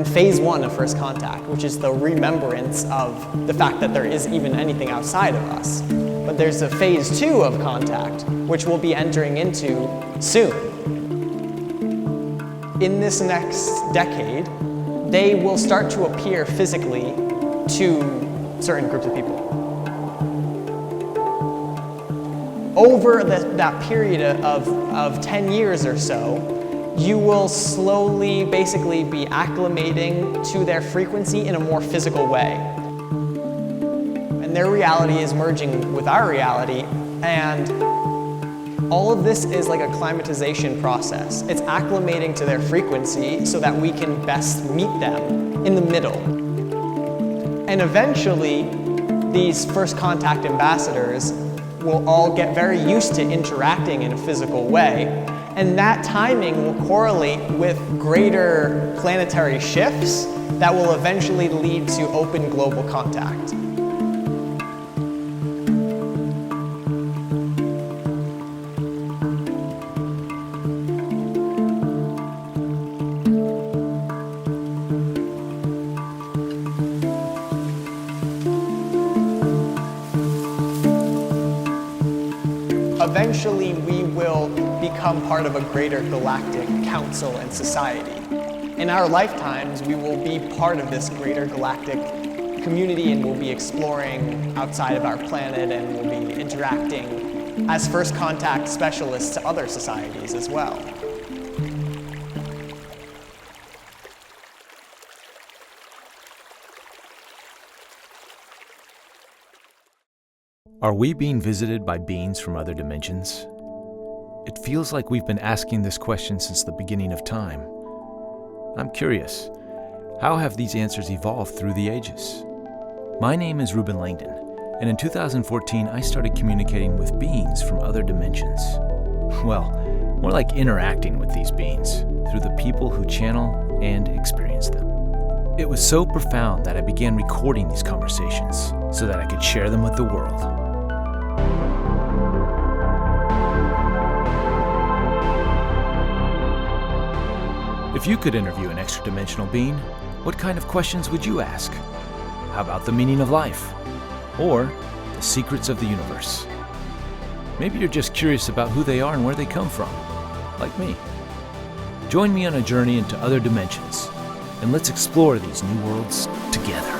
in phase 1 of first contact, which is the remembrance of the fact that there is even anything outside of us. But there's a phase 2 of contact, which we'll be entering into soon. In this next decade, they will start to appear physically to certain groups of people. Over that period of 10 years or so, you will slowly basically be acclimating to their frequency in a more physical way. And their reality is merging with our reality, and all of this is like a climatization process. It's acclimating to their frequency so that we can best meet them in the middle. And eventually, these first contact ambassadors will all get very used to interacting in a physical way, and that timing will correlate with greater planetary shifts that will eventually lead to open global contact. Eventually, we will become part of a greater galactic council and society. In our lifetimes, we will be part of this greater galactic community, and we'll be exploring outside of our planet, and we'll be interacting as first contact specialists to other societies as well. Are we being visited by beings from other dimensions? It feels like we've been asking this question since the beginning of time. I'm curious, how have these answers evolved through the ages? My name is Reuben Langdon, and in 2014 I started communicating with beings from other dimensions. Well, more like interacting with these beings through the people who channel and experience them. It was so profound that I began recording these conversations so that I could share them with the world. If you could interview an extra-dimensional being, what kind of questions would you ask? How about the meaning of life? Or the secrets of the universe? Maybe you're just curious about who they are and where they come from, like me. Join me on a journey into other dimensions, and let's explore these new worlds together.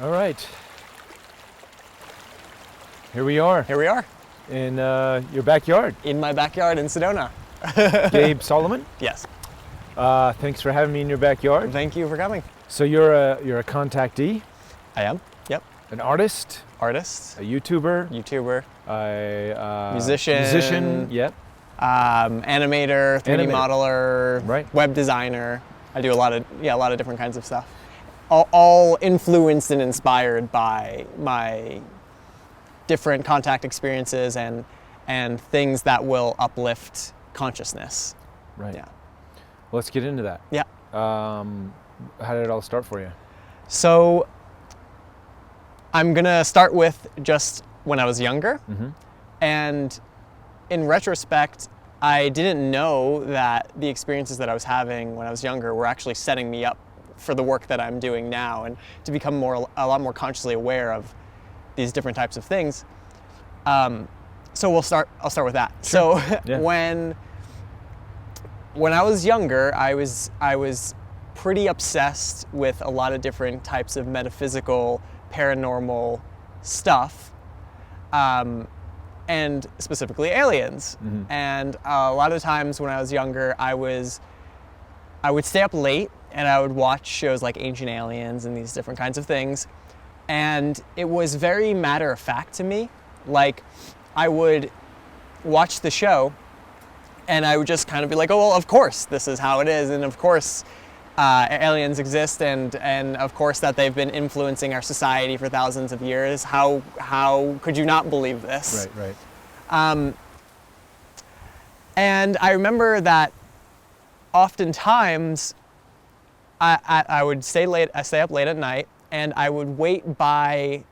All right. Here we are. Here we are. In your backyard. In my backyard in Sedona. Gabe Salomon? Yes. Thanks for having me in your backyard. Thank you for coming. So you're a contactee? I am. Yep. An artist? Artist. A YouTuber? YouTuber. A musician. Musician, yep. Animator, 3D modeler, right. Web designer. I do a lot of different kinds of stuff. All influenced and inspired by my different contact experiences and things that will uplift consciousness. Right. Yeah. Well, let's get into that. Yeah. How did it all start for you? So I'm gonna start with just when I was younger. Mm-hmm. And in retrospect, I didn't know that the experiences that I was having when I was younger were actually setting me up for the work that I'm doing now, and to become a lot more consciously aware of these different types of things. So I'll start with that. Sure. So Yeah. when I was younger, I was pretty obsessed with a lot of different types of metaphysical, paranormal stuff, and specifically aliens. Mm-hmm. And a lot of times when I was younger, I would stay up late and I would watch shows like Ancient Aliens and these different kinds of things. And it was very matter of fact to me. Like, I would watch the show and I would just kind of be like, oh, well, of course this is how it is. And of course aliens exist, and of course that they've been influencing our society for thousands of years. How could you not believe this? Right. And I remember that oftentimes I would stay up late at night, and I would wait by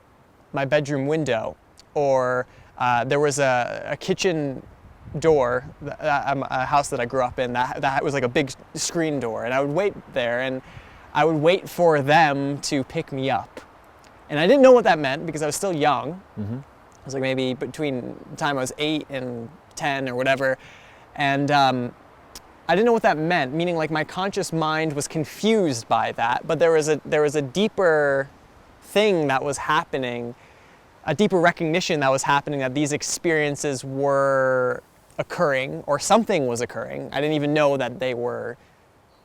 my bedroom window, or there was a kitchen door, a house that I grew up in, that was like a big screen door, and I would wait there, and I would wait for them to pick me up. And I didn't know what that meant because I was still young. Mm-hmm. I was like maybe between the time I was 8 and 10 or whatever, and I didn't know what that meant, meaning like my conscious mind was confused by that, but there was a deeper thing that was happening, a deeper recognition that was happening, that these experiences were occurring, or something was occurring. I didn't even know that they were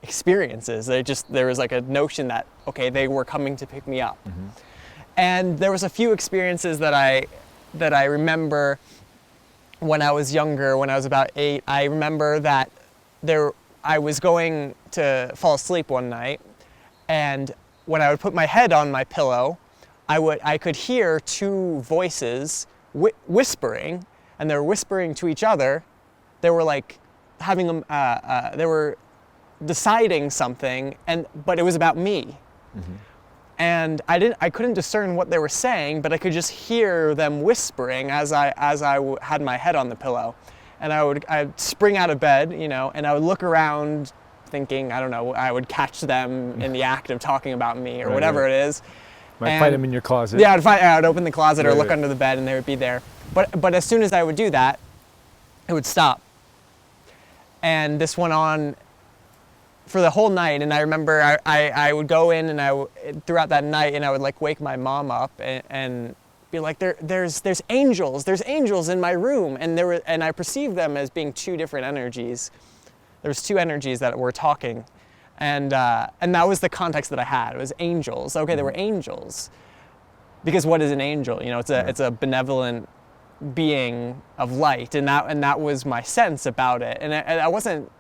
experiences. There was like a notion that, okay, they were coming to pick me up. Mm-hmm. And there was a few experiences that I remember when I was younger, when I was about 8. I remember that I was going to fall asleep one night, and when I would put my head on my pillow, I could hear two voices whispering, and they were whispering to each other. They were like having they were deciding something, but it was about me. Mm-hmm. And I couldn't discern what they were saying, but I could just hear them whispering as I had my head on the pillow. And I'd spring out of bed, and I would look around thinking, I don't know, I would catch them in the act of talking about me or whatever it is. Might find them in your closet. Yeah, I would open the closet or look Right. under the bed, and they would be there. But as soon as I would do that, it would stop. And this went on for the whole night. And I remember I would go in, and throughout that night, and I would like wake my mom up and be like, there's angels in my room, and I perceived them as being two different energies. There was two energies that were talking. And that was the context that I had. It was angels. Okay, there were angels. Because what is an angel? It's a benevolent being of light, and that was my sense about it. And I wasn't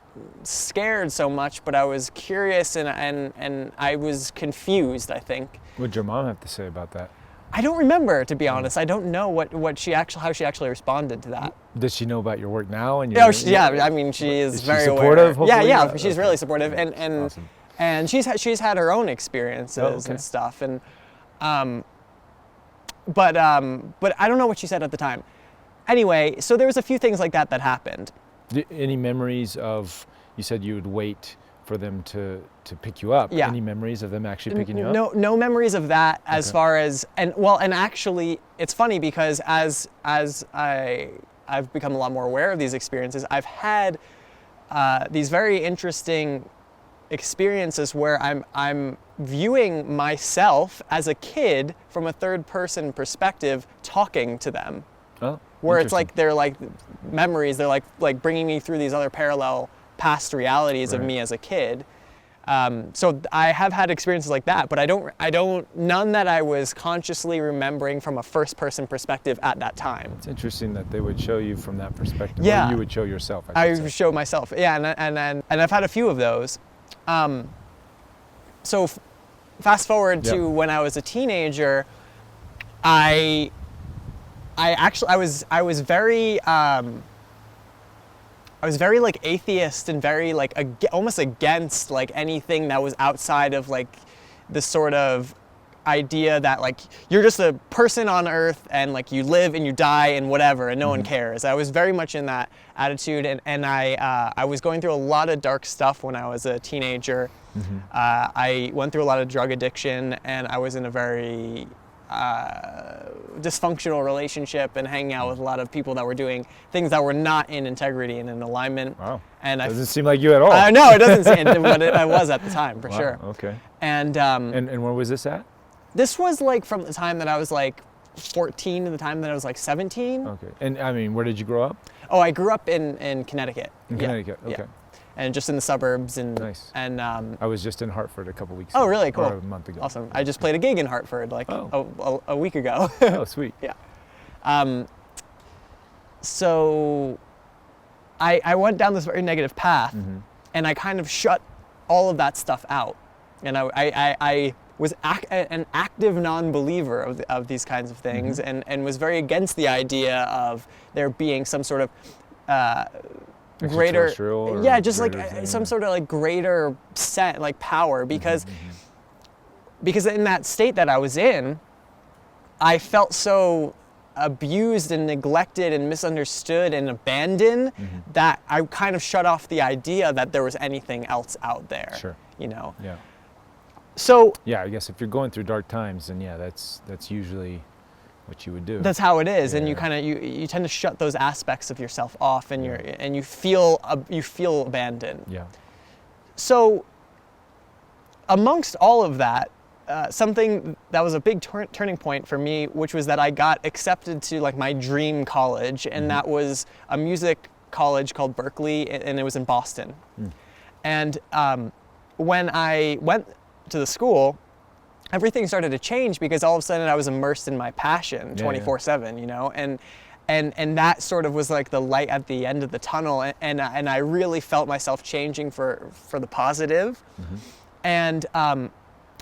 scared so much, but I was curious, and I was confused, I think. What did your mom have to say about that? I don't remember, to be honest. I don't know how she actually responded to that. Does she know about your work now? And I mean, she is very supportive, aware. hopefully? Yeah, she's Okay. really supportive, and Awesome. and she's had her own experiences and stuff, and but I don't know what she said at the time. Anyway, so there was a few things like that happened. Any memories of, you said you would wait for them to pick you up. Yeah. Any memories of them actually picking you up? No memories of that as Okay. far as, and actually it's funny because as I've become a lot more aware of these experiences, I've had these very interesting experiences where I'm viewing myself as a kid from a third person perspective, talking to them. Oh, Where it's like interesting. they're like memories, they're like bringing me through these other parallel past realities of Right. me as a kid. So I have had experiences like that, but none that I was consciously remembering from a first person perspective at that time. It's interesting that they would show you from that perspective. Yeah. Or you would show yourself. I should say. show myself, yeah, and I've had a few of those. So fast forward to when I was a teenager, I was very like atheist and very like almost against like anything that was outside of like this sort of idea that like you're just a person on earth and like you live and you die and whatever and no one cares. I was very much in that attitude, and I was going through a lot of dark stuff when I was a teenager. I went through a lot of drug addiction, and I was in a very dysfunctional relationship and hanging out with a lot of people that were doing things that were not in integrity and in alignment. Wow. And Doesn't seem like you at all. No, it doesn't seem, but I was at the time, for sure. Okay. And where was this at? this was like from the time that I was like 14 to the time that I was like 17. Okay. And I mean, where did you grow up? Oh, I grew up in Connecticut. In Connecticut. Okay. Yeah. And just in the suburbs and Nice. And I was just in Hartford a couple weeks oh, ago. really? Cool. Or a month ago. Awesome. I just played a gig in Hartford like a week ago. Oh, sweet. Yeah. So I went down this very negative path, and I kind of shut all of that stuff out. And I was an active non-believer of these kinds of things, and was very against the idea of there being some sort of greater, just like some sort of like greater set, like power, because in that state that I was in, I felt so abused and neglected and misunderstood and abandoned that I kind of shut off the idea that there was anything else out there. Sure. You know. Yeah. So. Yeah, I guess if you're going through dark times, then yeah, that's usually what you would do. That's how it is, Yeah. and you kind of you tend to shut those aspects of yourself off, and you feel abandoned. Yeah. So, amongst all of that, something that was a big turning point for me, which was that I got accepted to like my dream college, and that was a music college called Berkeley, and it was in Boston. And when I went to the school, everything started to change because all of a sudden I was immersed in my passion 24/7, you know, and that sort of was like the light at the end of the tunnel, and I really felt myself changing for the positive. And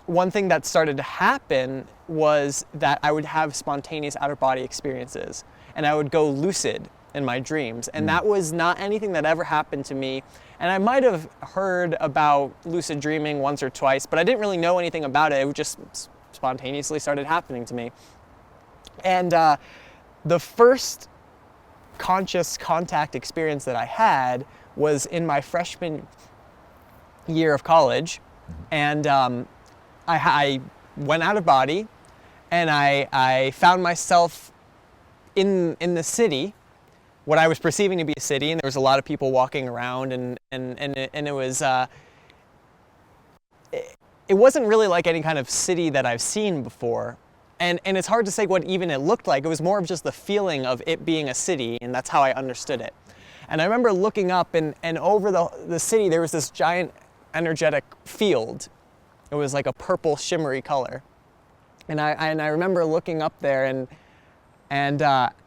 one thing that started to happen was that I would have spontaneous out-of-body experiences, and I would go lucid in my dreams, and that was not anything that ever happened to me. And I might have heard about lucid dreaming once or twice, but I didn't really know anything about it. It just spontaneously started happening to me. And the first conscious contact experience that I had was in my freshman year of college. And I went out of body, and I found myself in the city, what I was perceiving to be a city, and there was a lot of people walking around, and it was it wasn't really like any kind of city that I've seen before, and it's hard to say what even it looked like. It was more of just the feeling of it being a city, and that's how I understood it. And I remember looking up, and over the city there was this giant energetic field. It was like a purple shimmery color, and I remember looking up there, and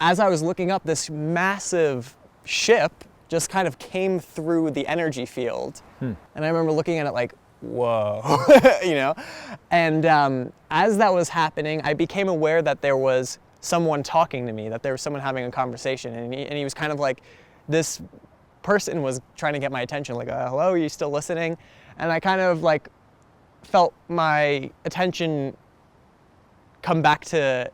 as I was looking up, this massive ship just kind of came through the energy field. And I remember looking at it like, whoa, you know? And as that was happening, I became aware that there was someone talking to me, that there was someone having a conversation, and he was kind of like, this person was trying to get my attention, like, hello, are you still listening? And I kind of like felt my attention come back to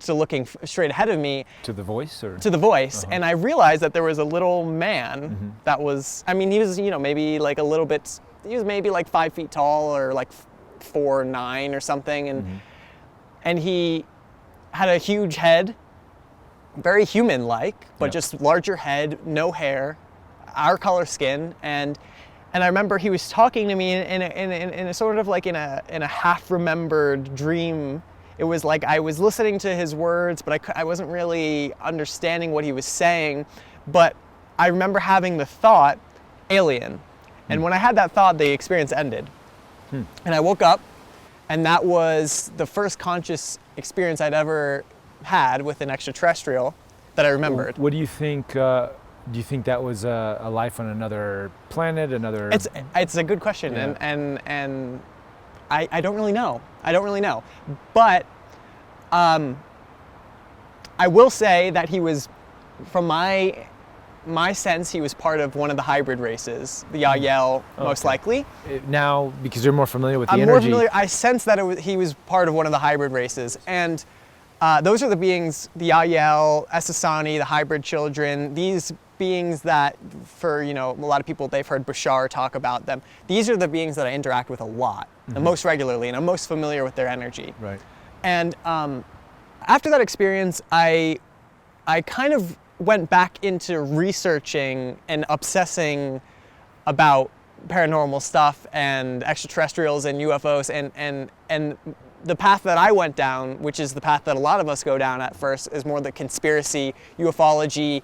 looking straight ahead of me. To the voice, or? To the voice, and I realized that there was a little man that was, I mean, he was, you know, maybe like a little bit, he was maybe like 5 feet tall, or like 4'9" or something, and he had a huge head, very human-like, but just larger head, no hair, our color skin, and I remember he was talking to me in a sort of like in a half-remembered dream. It was like I was listening to his words, but I wasn't really understanding what he was saying. But I remember having the thought, alien. And when I had that thought, the experience ended. And I woke up, and that was the first conscious experience I'd ever had with an extraterrestrial that I remembered. What do you think? Do you think that was a life on another planet, another? It's a good question, and I don't really know. But I will say that he was, from my sense, he was part of one of the hybrid races, the Yael, most likely. Now, because you're more familiar with the I'm energy. more familiar. I sense that he was part of one of the hybrid races, and those are the beings, the Yael, Esasani, the hybrid children. These beings that, for a lot of people, they've heard Bashar talk about them. These are the beings that I interact with a lot, and most regularly, and I'm most familiar with their energy. Right. And after that experience, I kind of went back into researching and obsessing about paranormal stuff and extraterrestrials and UFOs, and the path that I went down, which is the path that a lot of us go down at first, is more the conspiracy, ufology,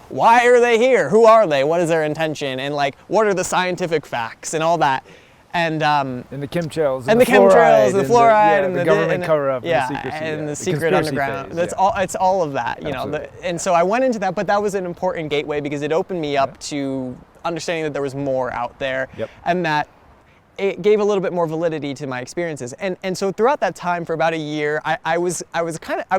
why are they here? Who are they? What is their intention? And like, what are the scientific facts and all that? And the chemtrails, and the chemtrails, and the fluoride, and the government cover-up, yeah, and the secrecy, and the the secret underground. That's all. It's all of that, and so I went into that, but that was an important gateway because it opened me up to understanding that there was more out there, and that it gave a little bit more validity to my experiences. And so throughout that time, for about a year, I was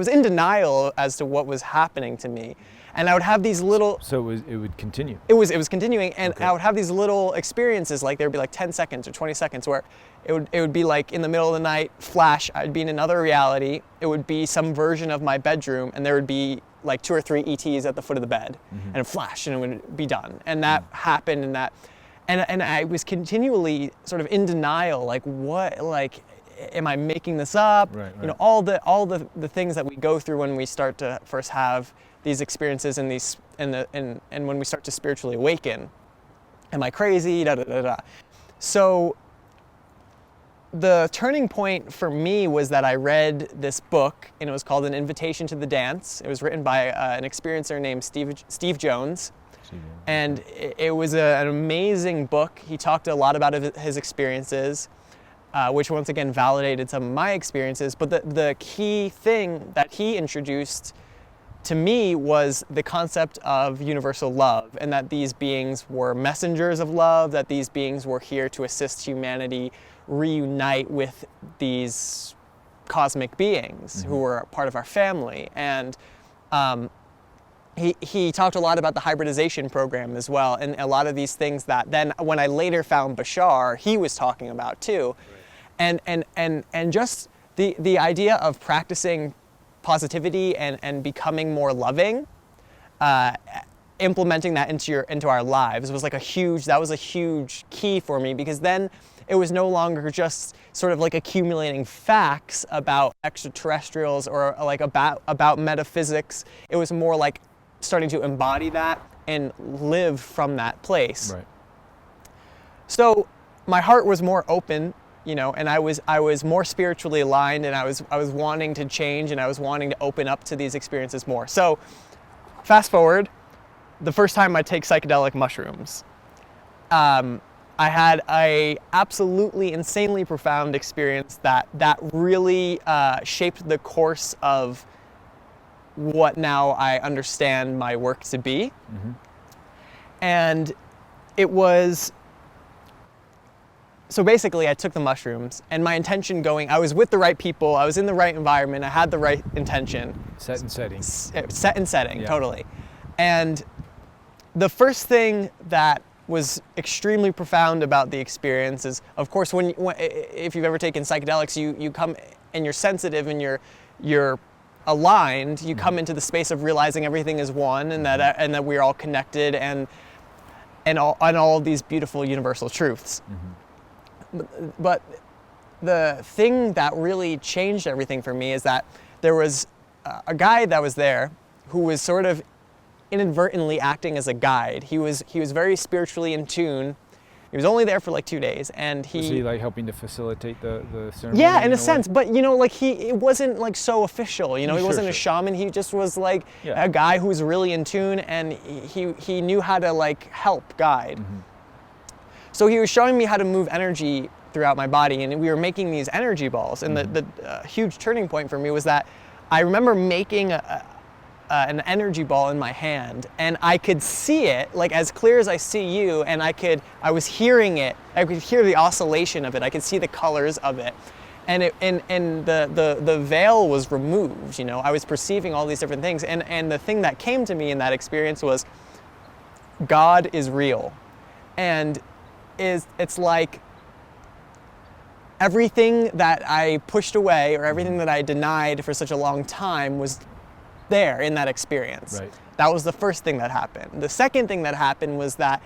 in denial as to what was happening to me. And I would have these little... So it would continue? It was continuing, and I would have these little experiences, like there would be like 10 seconds or 20 seconds where it would be like in the middle of the night, flash, I'd be in another reality. It would be some version of my bedroom, and there would be like 2 or 3 ETs at the foot of the bed, and it flash, and it would be done. And that happened, and I was continually sort of in denial, like what, like, am I making this up? Right. All the things that we go through when we start to first have these experiences and when we start to spiritually awaken. Am I crazy? Da da da da. So the turning point for me was that I read this book, and it was called An Invitation to the Dance. It was written by an experiencer named Steve Jones. And it was an amazing book. He talked a lot about his experiences, which once again validated some of my experiences. But the key thing that he introduced to me was the concept of universal love, and that these beings were messengers of love, that these beings were here to assist humanity reunite with these cosmic beings who were part of our family. And he talked a lot about the hybridization program as well, and a lot of these things that then when I later found Bashar, he was talking about too. Right. And just the idea of practicing positivity and becoming more loving, implementing that into our lives was like a huge key for me, because then it was no longer just sort of like accumulating facts about extraterrestrials or like about metaphysics. It was more like starting to embody that and live from that place. Right. So my heart was more open, and I was more spiritually aligned, and I was wanting to change, and I was wanting to open up to these experiences more. So fast forward, the first time I take psychedelic mushrooms, I had a absolutely insanely profound experience that really shaped the course of what now I understand my work to be. And it was, so basically I took the mushrooms, and my intention I was with the right people, I was in the right environment, I had the right intention. Set and setting. Set and setting, totally. And the first thing that was extremely profound about the experience is, of course, if you've ever taken psychedelics, you come and you're sensitive and you're aligned, you come into the space of realizing everything is one, and that we're all connected, and all of these beautiful universal truths. But the thing that really changed everything for me is that there was a guy that was there who was sort of inadvertently acting as a guide. He was very spiritually in tune. He was only there for like 2 days, and Was he like helping to facilitate the ceremony? Yeah, in a sense, but it wasn't like so official. He wasn't a Sure. shaman. He just was like a guy who was really in tune, and he knew how to like help guide. So he was showing me how to move energy throughout my body, and we were making these energy balls. And the huge turning point for me was that I remember making an energy ball in my hand, and I could see it like as clear as I see you, and I was hearing it. I could hear the oscillation of it. I could see the colors of it, and the veil was removed. I was perceiving all these different things, and the thing that came to me in that experience was God is real, and it's like everything that I pushed away or everything that I denied for such a long time was there in that experience. Right. That was the first thing that happened. The second thing that happened was that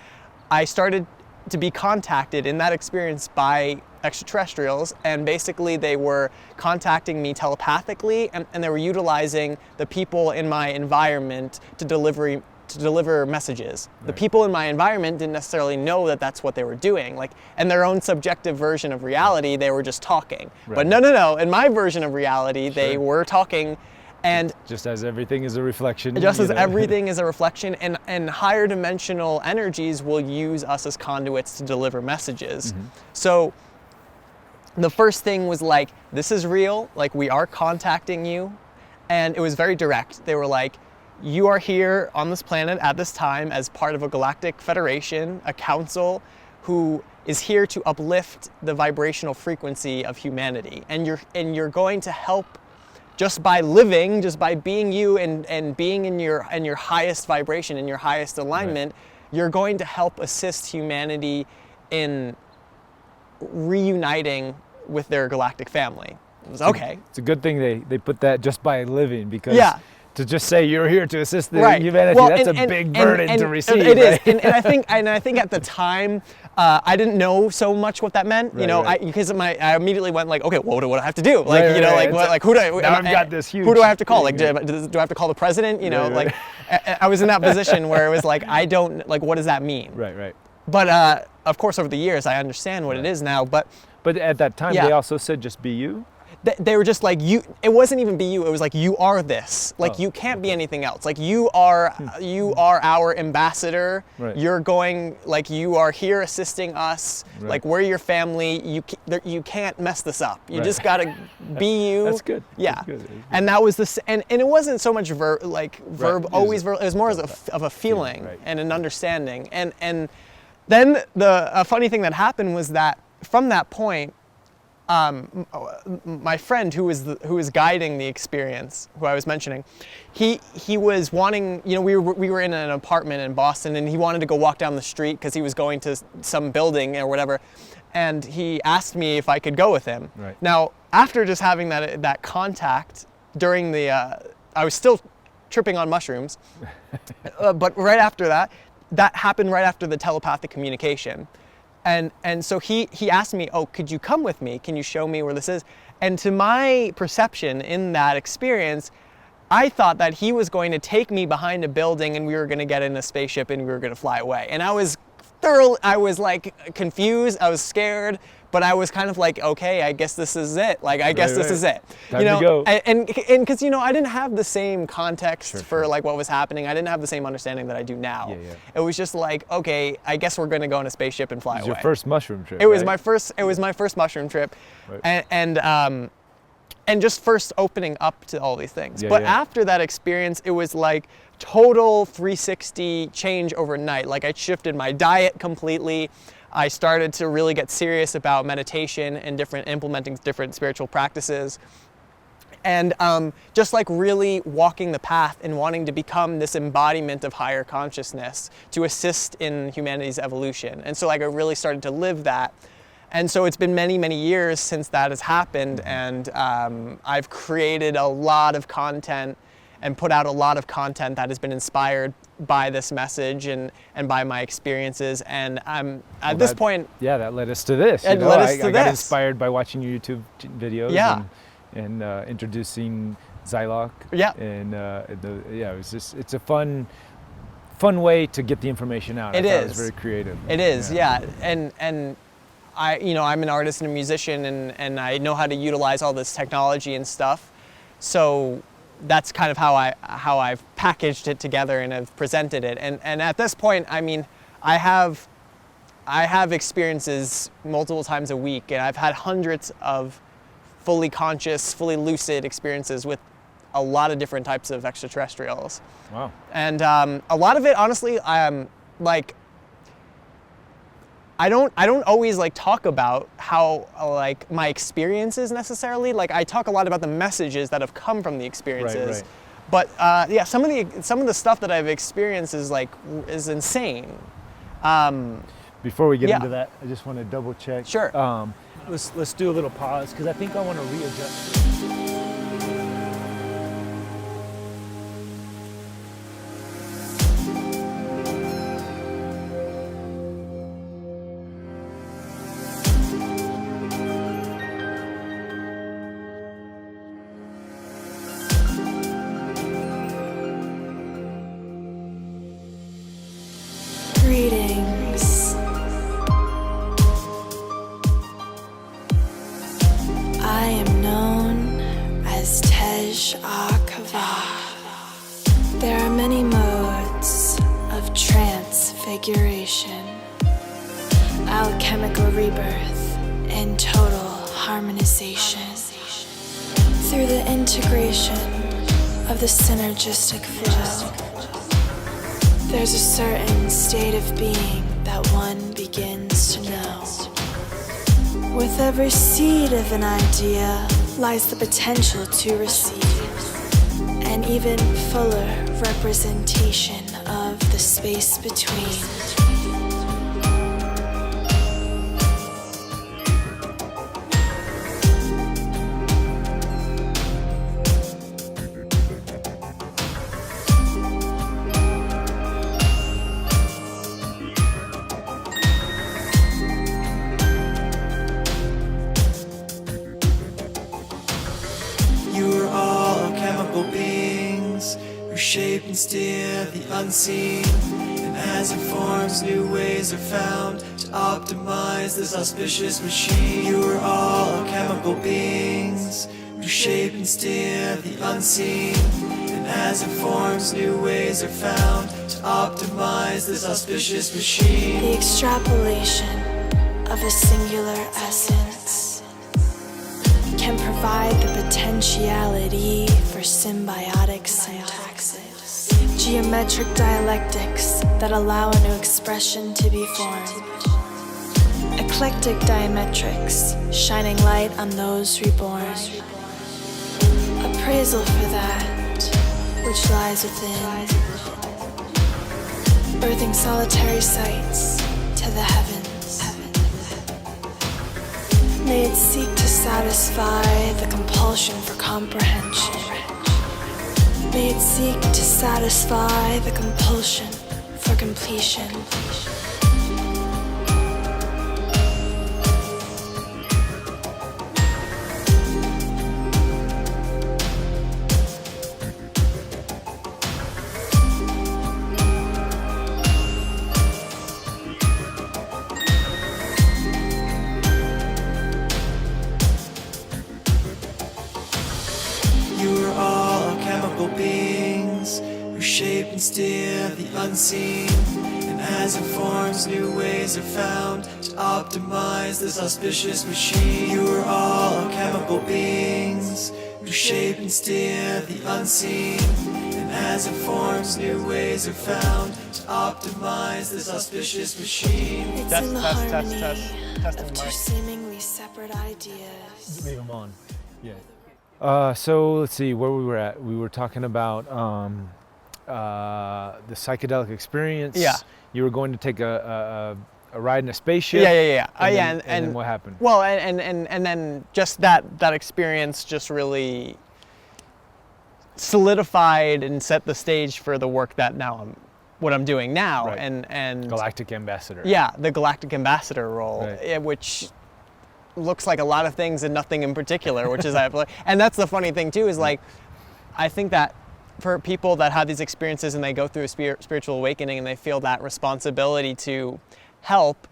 I started to be contacted in that experience by extraterrestrials, and basically they were contacting me telepathically, and they were utilizing the people in my environment to deliver messages. The people in my environment didn't necessarily know that that's what they were doing. Like, in their own subjective version of reality, they were just talking. Right. But no, in my version of reality, they were talking. And just as everything is a reflection. just as everything is a reflection, and higher dimensional energies will use us as conduits to deliver messages. So the first thing was like, this is real, like we are contacting you. And it was very direct. They were like, you are here on this planet at this time as part of a galactic federation, a council who is here to uplift the vibrational frequency of humanity. And you're going to help just by living, just by being you and being in your highest vibration, in your highest alignment, you're going to help assist humanity in reuniting with their galactic family. It was okay. It's a good thing they put that just by living, because to just say you're here to assist the humanity, well, that's a big burden to receive. It is, and I think at the time I didn't know so much what that meant. Because I immediately went like, okay, what do I have to do? Like, who do I? Now I've got this huge. Who do I have to call? Like, do I have to call the president? Like, I was in that position where it was like, I don't like, what does that mean? Right. But of course, over the years, I understand what it is now. But at that time, they also said just be you. They were just like, you. It wasn't even be you. It was like, you are this. Like, you can't be anything else. Like, you are our ambassador. Right. You're going, like, you are here assisting us. Right. Like, we're your family. You can't mess this up. You just gotta be you. That's good. Yeah. That's good. And that was and it wasn't so much verb. Always verb. It was more of a feeling and an understanding. And then a funny thing that happened was that from that point, my friend who was guiding the experience, who I was mentioning, he was wanting, we were in an apartment in Boston, and he wanted to go walk down the street because he was going to some building or whatever, and he asked me if I could go with him. Right. Now, after just having that contact during the, I was still tripping on mushrooms, but right after that happened right after the telepathic communication. And so he asked me, oh, could you come with me? Can you show me where this is? And to my perception in that experience, I thought that he was going to take me behind a building and we were going to get in a spaceship and we were going to fly away. And I was like confused, I was scared, but I was kind of like, okay, I guess this is it. Like, I guess this is it. Time to go. And because, I didn't have the same context for like what was happening. I didn't have the same understanding that I do now. Yeah. It was just like, okay, I guess we're going to go in a spaceship and fly away. Your first mushroom trip. It was my first mushroom trip. Right. And just first opening up to all these things. After that experience, it was like total 360 change overnight. Like, I shifted my diet completely. I started to really get serious about meditation and implementing different spiritual practices. And just like really walking the path and wanting to become this embodiment of higher consciousness to assist in humanity's evolution. And so like I really started to live that. And so it's been many, many years since that has happened, and I've created a lot of content and put out a lot of content that has been inspired by this message and by my experiences. And at this point... Yeah, that led us to this. I got inspired by watching your YouTube videos and introducing Zylok. Yeah. And it's a fun way to get the information out. It is. It's very creative. It is, yeah. And I'm an artist and a musician, and I know how to utilize all this technology and stuff. So that's kind of how I've packaged it together and have presented it. And at this point, I mean, I have experiences multiple times a week, and I've had hundreds of fully conscious, fully lucid experiences with a lot of different types of extraterrestrials. Wow. And a lot of it, honestly, like, I don't always like talk about how like my experiences necessarily. Like, I talk a lot about the messages that have come from the experiences. Right. But yeah, some of the stuff that I've experienced is insane. Before we get into that, I just want to double check. Sure. Let's do a little pause, because I think I want to readjust. alchemical rebirth and total harmonization. Through the integration of the synergistic flow, there's a certain state of being that one begins to know. With every seed of an idea lies the potential to receive an even fuller representation of the space between. Shape and steer the unseen, and as it forms, new ways are found to optimize this auspicious machine. You are all chemical beings who shape and steer the unseen, and as it forms, new ways are found to optimize this auspicious machine. The extrapolation of a singular essence can provide the potentiality for symbiotic syntaxes, geometric dialectics that allow a new expression to be formed, eclectic diametrics shining light on those reborn, appraisal for that which lies within, birthing solitary sights to the heavens. May it seek to satisfy the compulsion for comprehension. May it seek to satisfy the compulsion for completion. Steer the unseen, and as it forms, new ways are found to optimize this auspicious machine. You are all chemical beings who shape and steer the unseen, and as it forms, new ways are found to optimize this auspicious machine. It's in the harmony of two seemingly separate ideas. Leave them on. Yeah. So let's see where we were at. We were talking about the psychedelic experience. Yeah. You were going to take a ride in a spaceship. Yeah. And then what happened? Well, and then just that experience just really solidified and set the stage for the work that what I'm doing now. Right. And Galactic Ambassador. Yeah, the Galactic Ambassador role, Right. Which looks like a lot of things and nothing in particular, which is and that's the funny thing too, is like, I think that for people that have these experiences and they go through a spiritual awakening and they feel that responsibility to help,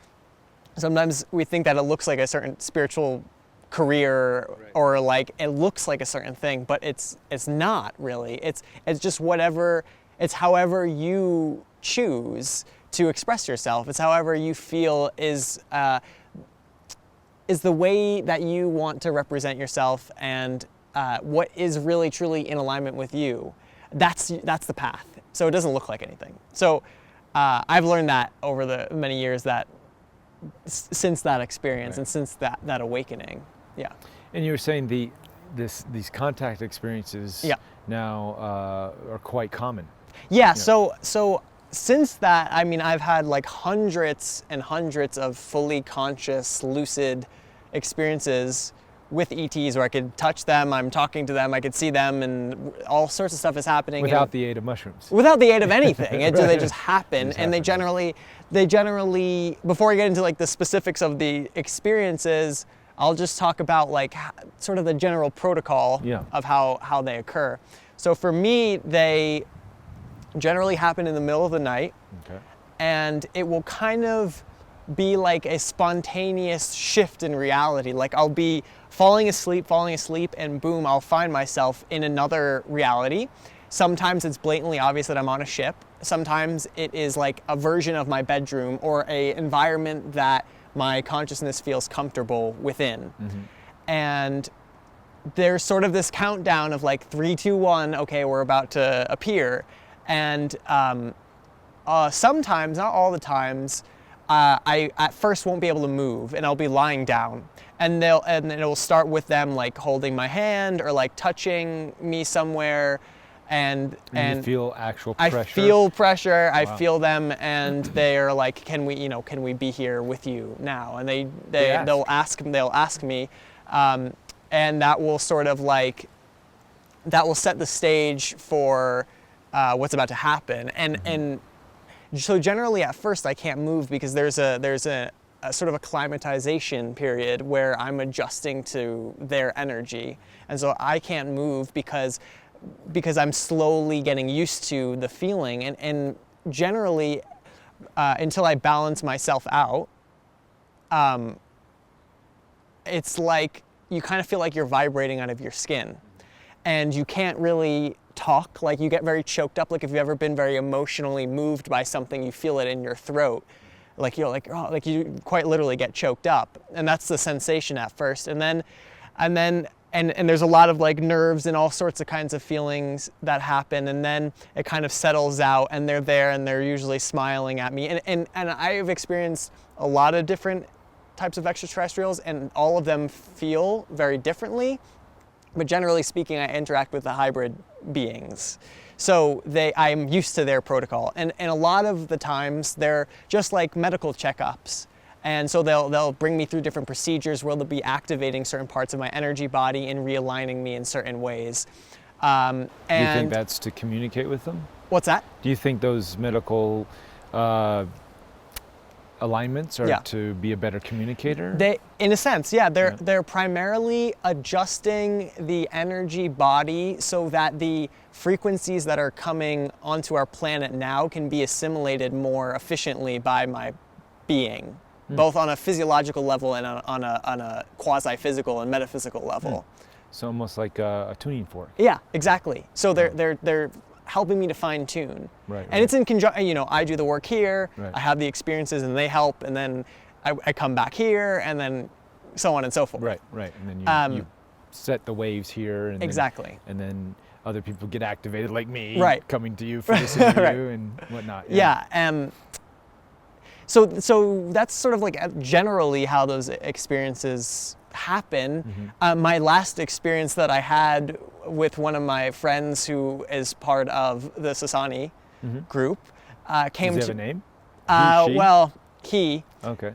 sometimes we think that it looks like a certain spiritual career, or like it looks like a certain thing, but it's not really. It's just whatever, it's however you choose to express yourself. It's however you feel is the way that you want to represent yourself, and what is really truly in alignment with you. That's the path. So it doesn't look like anything. So I've learned that over the many years, that since that experience, and since that awakening. Yeah. And you were saying these contact experiences now are quite common. Yeah. So since that, I mean, I've had like hundreds and hundreds of fully conscious, lucid experiences with ETs where I could touch them, I'm talking to them, I could see them, and all sorts of stuff is happening. Without the aid of mushrooms. Without the aid of anything. They just happen. Just and happen. They generally, before I get into like the specifics of the experiences, I'll just talk about like sort of the general protocol of how they occur. So for me, they generally happen in the middle of the night. Okay. And it will kind of be like a spontaneous shift in reality. Like I'll be falling asleep, and boom, I'll find myself in another reality. Sometimes it's blatantly obvious that I'm on a ship. Sometimes it is like a version of my bedroom or a environment that my consciousness feels comfortable within. And there's sort of this countdown of like 3, 2, 1, okay, we're about to appear. And sometimes, not all the times, I at first won't be able to move, and I'll be lying down, and it'll start with them like holding my hand or like touching me somewhere, and you feel actual pressure? I feel pressure. Wow. I feel them, and they're like, can we be here with you now? And they'll ask me, and that will sort of like, that will set the stage for what's about to happen. And so generally at first I can't move because there's a sort of acclimatization period where I'm adjusting to their energy. And so I can't move because I'm slowly getting used to the feeling. And generally, until I balance myself out, it's like you kind of feel like you're vibrating out of your skin. And you can't really talk, like you get very choked up. Like if you've ever been very emotionally moved by something, you feel it in your throat. Like you're like, oh, like you quite literally get choked up. And that's the sensation at first. And then there's a lot of like nerves and all sorts of kinds of feelings that happen. And then it kind of settles out, and they're there, and they're usually smiling at me. And I've experienced a lot of different types of extraterrestrials, and all of them feel very differently. But generally speaking, I interact with the hybrid beings. So I'm used to their protocol. And a lot of the times they're just like medical checkups. And so they'll bring me through different procedures where they'll be activating certain parts of my energy body and realigning me in certain ways. Do you think that's to communicate with them? What's that? Do you think those medical alignments are to be a better communicator? In a sense, yeah. They're primarily adjusting the energy body so that the frequencies that are coming onto our planet now can be assimilated more efficiently by my being, both on a physiological level and on a quasi-physical and metaphysical level. So almost like a tuning fork. Yeah, exactly. So they're helping me to fine tune. Right. And it's in conjunction, I do the work here, right. I have the experiences and they help, and then I come back here, and then so on and so forth. Right. And then you set the waves here. And exactly. Then other people get activated like me, coming to you for this interview and whatnot. Yeah. So that's sort of like generally how those experiences happen. My last experience that I had with one of my friends who is part of the Sasani group came to... Does he have a name? He? Well, he. Okay.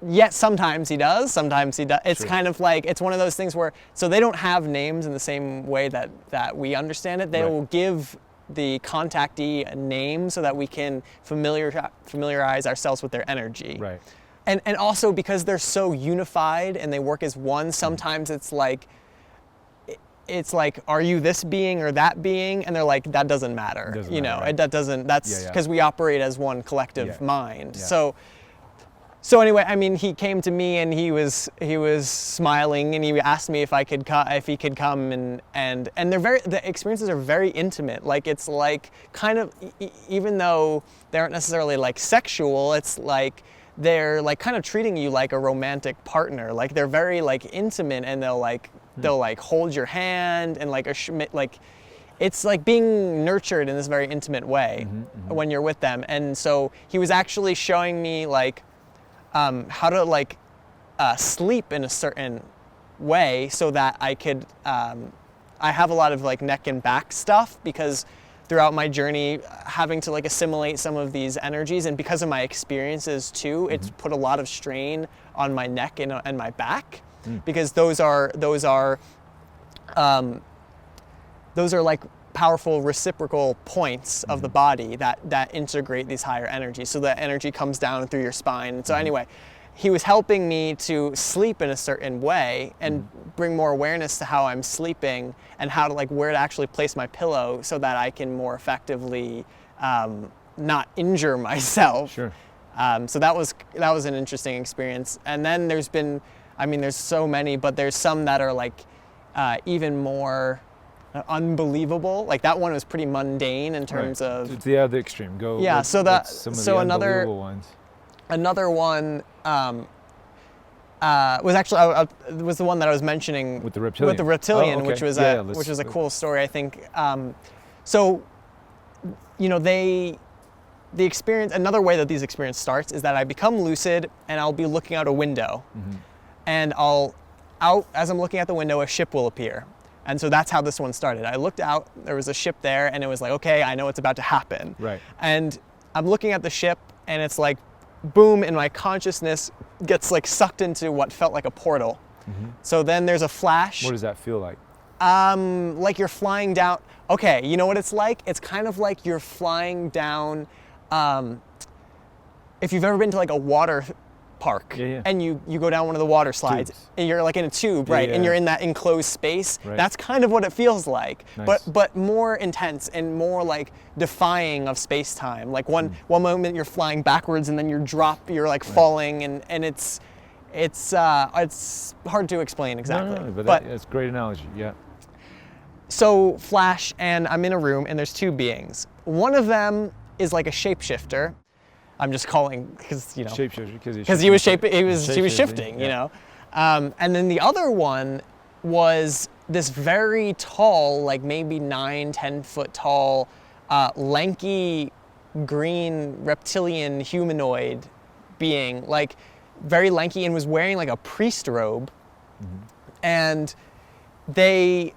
Yet sometimes he does, sometimes he does. It's Sure. kind of like, it's one of those things where, so they don't have names in the same way that we understand it. They will give the contactee a name so that we can familiarize ourselves with their energy. Right. And also because they're so unified and they work as one, sometimes it's like, are you this being or that being? And they're like, that doesn't matter. Doesn't matter, right. That's because we operate as one collective mind. Yeah. So anyway, I mean, he came to me and he was smiling, and he asked me if he could come, and the experiences are very intimate. Like, it's like kind of, even though they aren't necessarily like sexual, it's like they're like kind of treating you like a romantic partner. Like, they're very like intimate, and they'll like hold your hand and like it's like being nurtured in this very intimate way when you're with them. And so he was actually showing me like how to like sleep in a certain way so that I could, I have a lot of like neck and back stuff because throughout my journey having to like assimilate some of these energies, and because of my experiences too, it's put a lot of strain on my neck and my back, because those are like powerful reciprocal points of the body that integrate these higher energies. So that energy comes down through your spine. So anyway, he was helping me to sleep in a certain way and bring more awareness to how I'm sleeping and how to like where to actually place my pillow so that I can more effectively not injure myself. Sure. So that was an interesting experience. And then there's so many, but there's some that are like even more unbelievable. Like that one was pretty mundane in terms of. It's the other extreme. Yeah. Some of the unbelievable ones. Another one was actually was the one that I was mentioning with the reptilian. Oh, okay. which which was a cool story, I think. So, you know, the experience. Another way that these experience starts is that I become lucid, and I'll be looking out a window, and as I'm looking out the window, a ship will appear. And so that's how this one started. I looked out, there was a ship there, and it was like, okay, I know what's about to happen. Right. And I'm looking at the ship, and it's like, boom, and my consciousness gets like sucked into what felt like a portal. So then there's a flash. What does that feel like? Like you're flying down. Okay, you know what it's like? It's kind of like you're flying down, if you've ever been to like a water park, and you go down one of the water slides, Tubes. and you're like in a tube, right? And you're in that enclosed space. Right. That's kind of what it feels like, Nice. but more intense and more like defying of space-time. Like one moment you're flying backwards, and then you're like falling, and it's hard to explain exactly. No, but that's a great analogy. Yeah. So flash, and I'm in a room, and there's two beings. One of them is like a shapeshifter. I'm just calling because, you know, Shapeshifter because he was shifting, you know. And then the other one was this very tall, like maybe 9-10 foot tall, lanky green reptilian humanoid being, like very lanky, and was wearing like a priest robe. And they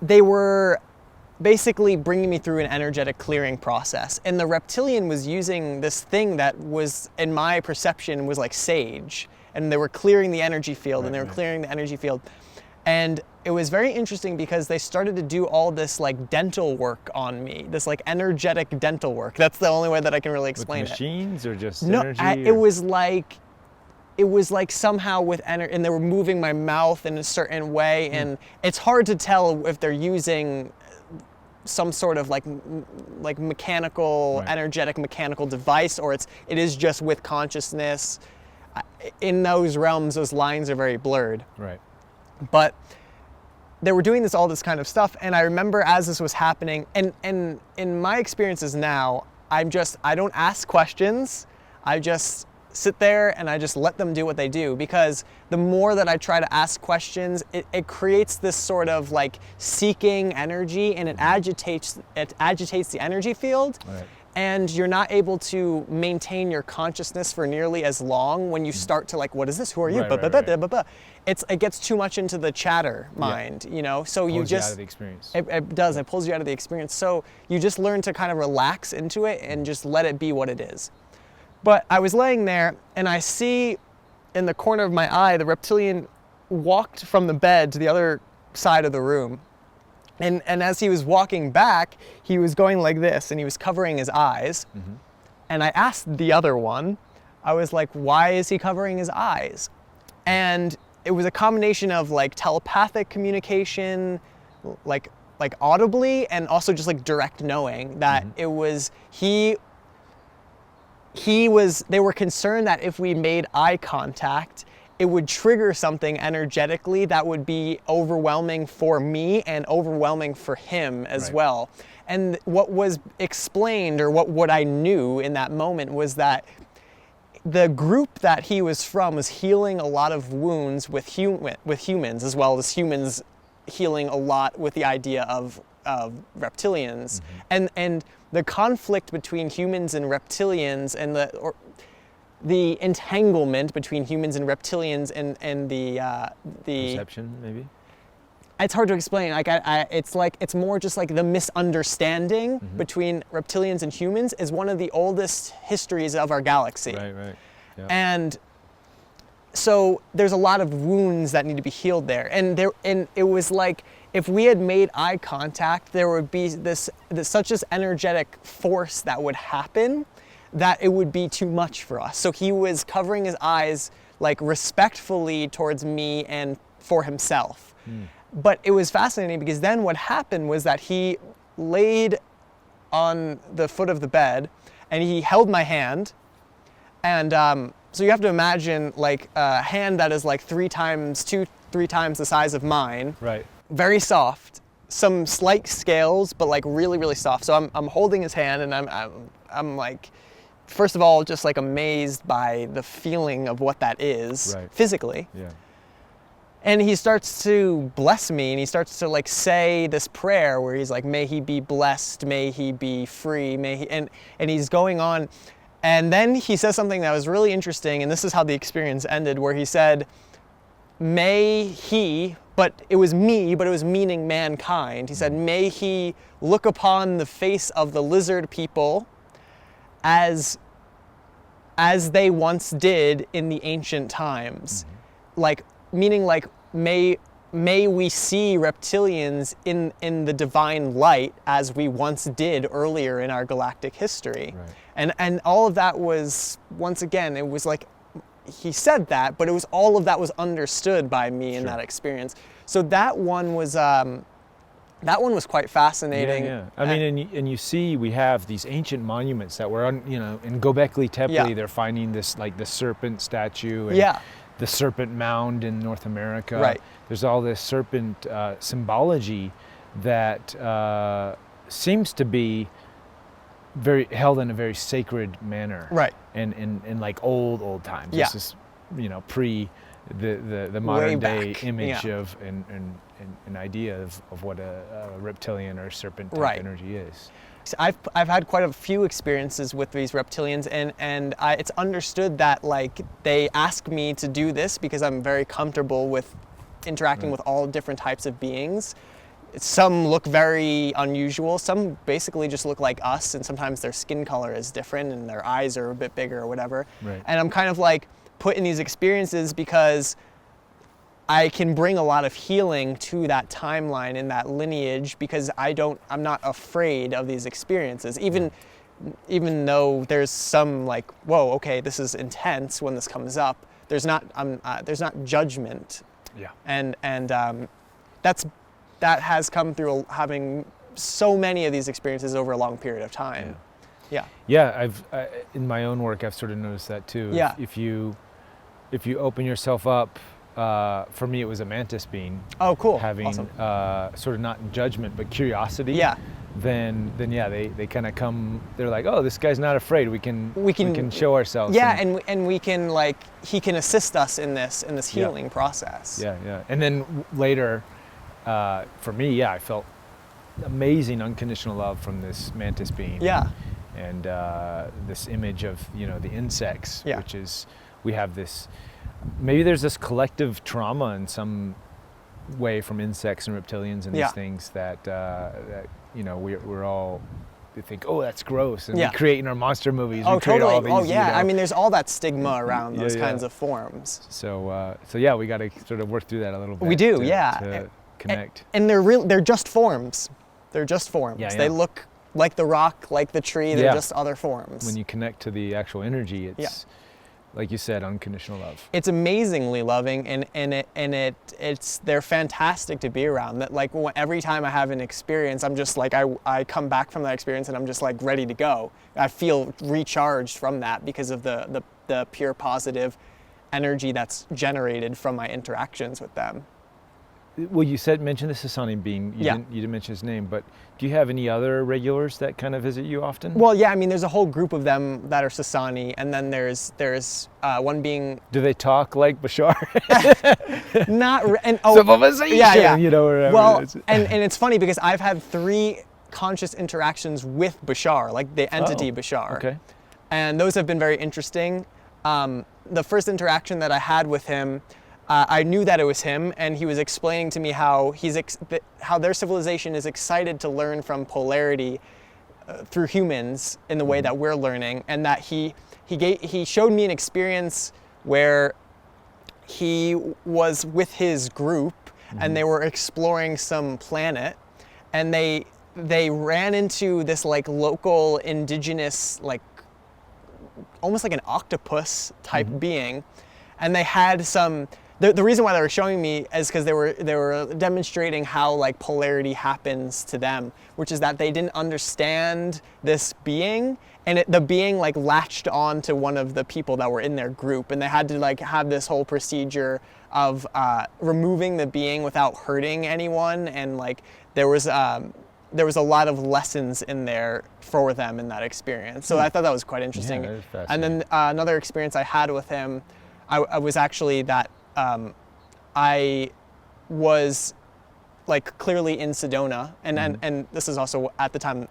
were basically bringing me through an energetic clearing process. And the reptilian was using this thing that was, in my perception, was like sage. And they were clearing the energy field, and they were clearing the energy field. And it was very interesting because they started to do all this like dental work on me, this like energetic dental work. That's the only way that I can really explain With machines or just No, energy? it was like somehow with energy, and they were moving my mouth in a certain way, and it's hard to tell if they're using some sort of like mechanical, energetic mechanical device, or it is just with consciousness. In those realms, those lines are very blurred. Right. But they were doing all this kind of stuff, and I remember as this was happening, and in my experiences now, I don't ask questions. I just sit there and I just let them do what they do, because the more that I try to ask questions, it creates this sort of like seeking energy, and it agitates the energy field. Right. And you're not able to maintain your consciousness for nearly as long when you start to like, what is this? Who are you? Right. It gets too much into the chatter mind, you know? So Pulls you out of the experience. It does, it pulls you out of the experience. So you just learn to kind of relax into it and just let it be what it is. But I was laying there, and I see in the corner of my eye, the reptilian walked from the bed to the other side of the room. And as he was walking back, he was going like this, and he was covering his eyes. And I asked the other one, I was like, why is he covering his eyes? And it was a combination of like telepathic communication, like audibly, and also just like direct knowing that it was, they were concerned that if we made eye contact, it would trigger something energetically that would be overwhelming for me and overwhelming for him as well. And what was explained, or what I knew in that moment, was that the group that he was from was healing a lot of wounds with humans, as well as humans healing a lot with the idea of reptilians. And the conflict between humans and reptilians, and the entanglement between humans and reptilians, and the Perception, maybe? It's hard to explain. Like it's more just like the misunderstanding between reptilians and humans is one of the oldest histories of our galaxy. Right. Yeah. And so there's a lot of wounds that need to be healed there. And it was like, if we had made eye contact, there would be such this energetic force that would happen that it would be too much for us. So he was covering his eyes like respectfully towards me and for himself. But it was fascinating, because then what happened was that he laid on the foot of the bed, and he held my hand. And so you have to imagine like a hand that is like three times the size of mine. Right. Very soft, some slight scales, but like really, really soft. So I'm holding his hand, and I'm like, first of all, just like amazed by the feeling of what that is physically. Yeah. And he starts to bless me, and he starts to like say this prayer where he's like, may he be blessed, may he be free, may he, and he's going on. And then he says something that was really interesting, and this is how the experience ended, where he said, may he, but it was me, but it was meaning mankind. He said, may he look upon the face of the lizard people as they once did in the ancient times. Like, meaning like, may we see reptilians in the divine light as we once did earlier in our galactic history. And all of that was, once again, it was like, he said that, but it was all of that was understood by me in that experience. So that one was quite fascinating. I mean, and you see, we have these ancient monuments that were, in Göbekli Tepe, they're finding this, like the serpent statue, and the serpent mound in North America. There's all this serpent symbology that seems to be held in a very sacred manner. In like old times. This is, pre the modern day image of an idea of what a reptilian or serpent type energy is. I've had quite a few experiences with these reptilians, and it's understood that like they ask me to do this because I'm very comfortable with interacting with all different types of beings. Some look very unusual, some basically just look like us, and sometimes their skin color is different and their eyes are a bit bigger or whatever. And I'm kind of like put in these experiences because I can bring a lot of healing to that timeline and that lineage, because I'm not afraid of these experiences, even though there's some like, whoa, okay, this is intense when this comes up. There's not judgment. And that has come through having so many of these experiences over a long period of time. I've in my own work, I've sort of noticed that too. If you open yourself up. For me, it was a mantis being. Oh, cool. Having sort of not judgment, but curiosity. Then they kind of come. They're like, oh, this guy's not afraid. We can show ourselves. And we can like, he can assist us in this healing process. And then later, for me, I felt amazing unconditional love from this mantis being. And this image of the insects, which is, we have this. Maybe there's this collective trauma in some way from insects and reptilians and these things that we're all, we think, oh, that's gross, and we create in our monster movies. Oh, we create totally. all these, I mean, there's all that stigma around those kinds of forms. So we got to sort of work through that a little bit. We do, to connect. And they're just forms. They're just forms. They look like the rock, like the tree. They're just other forms. When you connect to the actual energy, it's. Like you said, unconditional love. It's amazingly loving, and they're fantastic to be around. That like every time I have an experience, I'm just like I come back from that experience and I'm just like ready to go. I feel recharged from that because of the pure positive energy that's generated from my interactions with them. Well, you mentioned the Sasani being. You didn't mention his name, but do you have any other regulars that kind of visit you often? Well, I mean, there's a whole group of them that are Sasani, and then there's one being. Do they talk like Bashar? Well, and it's funny because I've had 3 conscious interactions with Bashar, like the entity Bashar. Okay. And those have been very interesting. The first interaction that I had with him. I knew that it was him, and he was explaining to me how how their civilization is excited to learn from polarity through humans in the way that we're learning, and that he showed me an experience where he was with his group and they were exploring some planet, and they ran into this like local indigenous, like almost like an octopus type being, and they had some. The reason why they were showing me is because they were demonstrating how like polarity happens to them, which is that they didn't understand this being, and the being like latched on to one of the people that were in their group, and they had to like have this whole procedure of removing the being without hurting anyone, and like there was there was a lot of lessons in there for them in that experience. So I thought that was quite interesting. Yeah, that is and then another experience I had with him, I was actually that I was like clearly in Sedona, and this is also at the time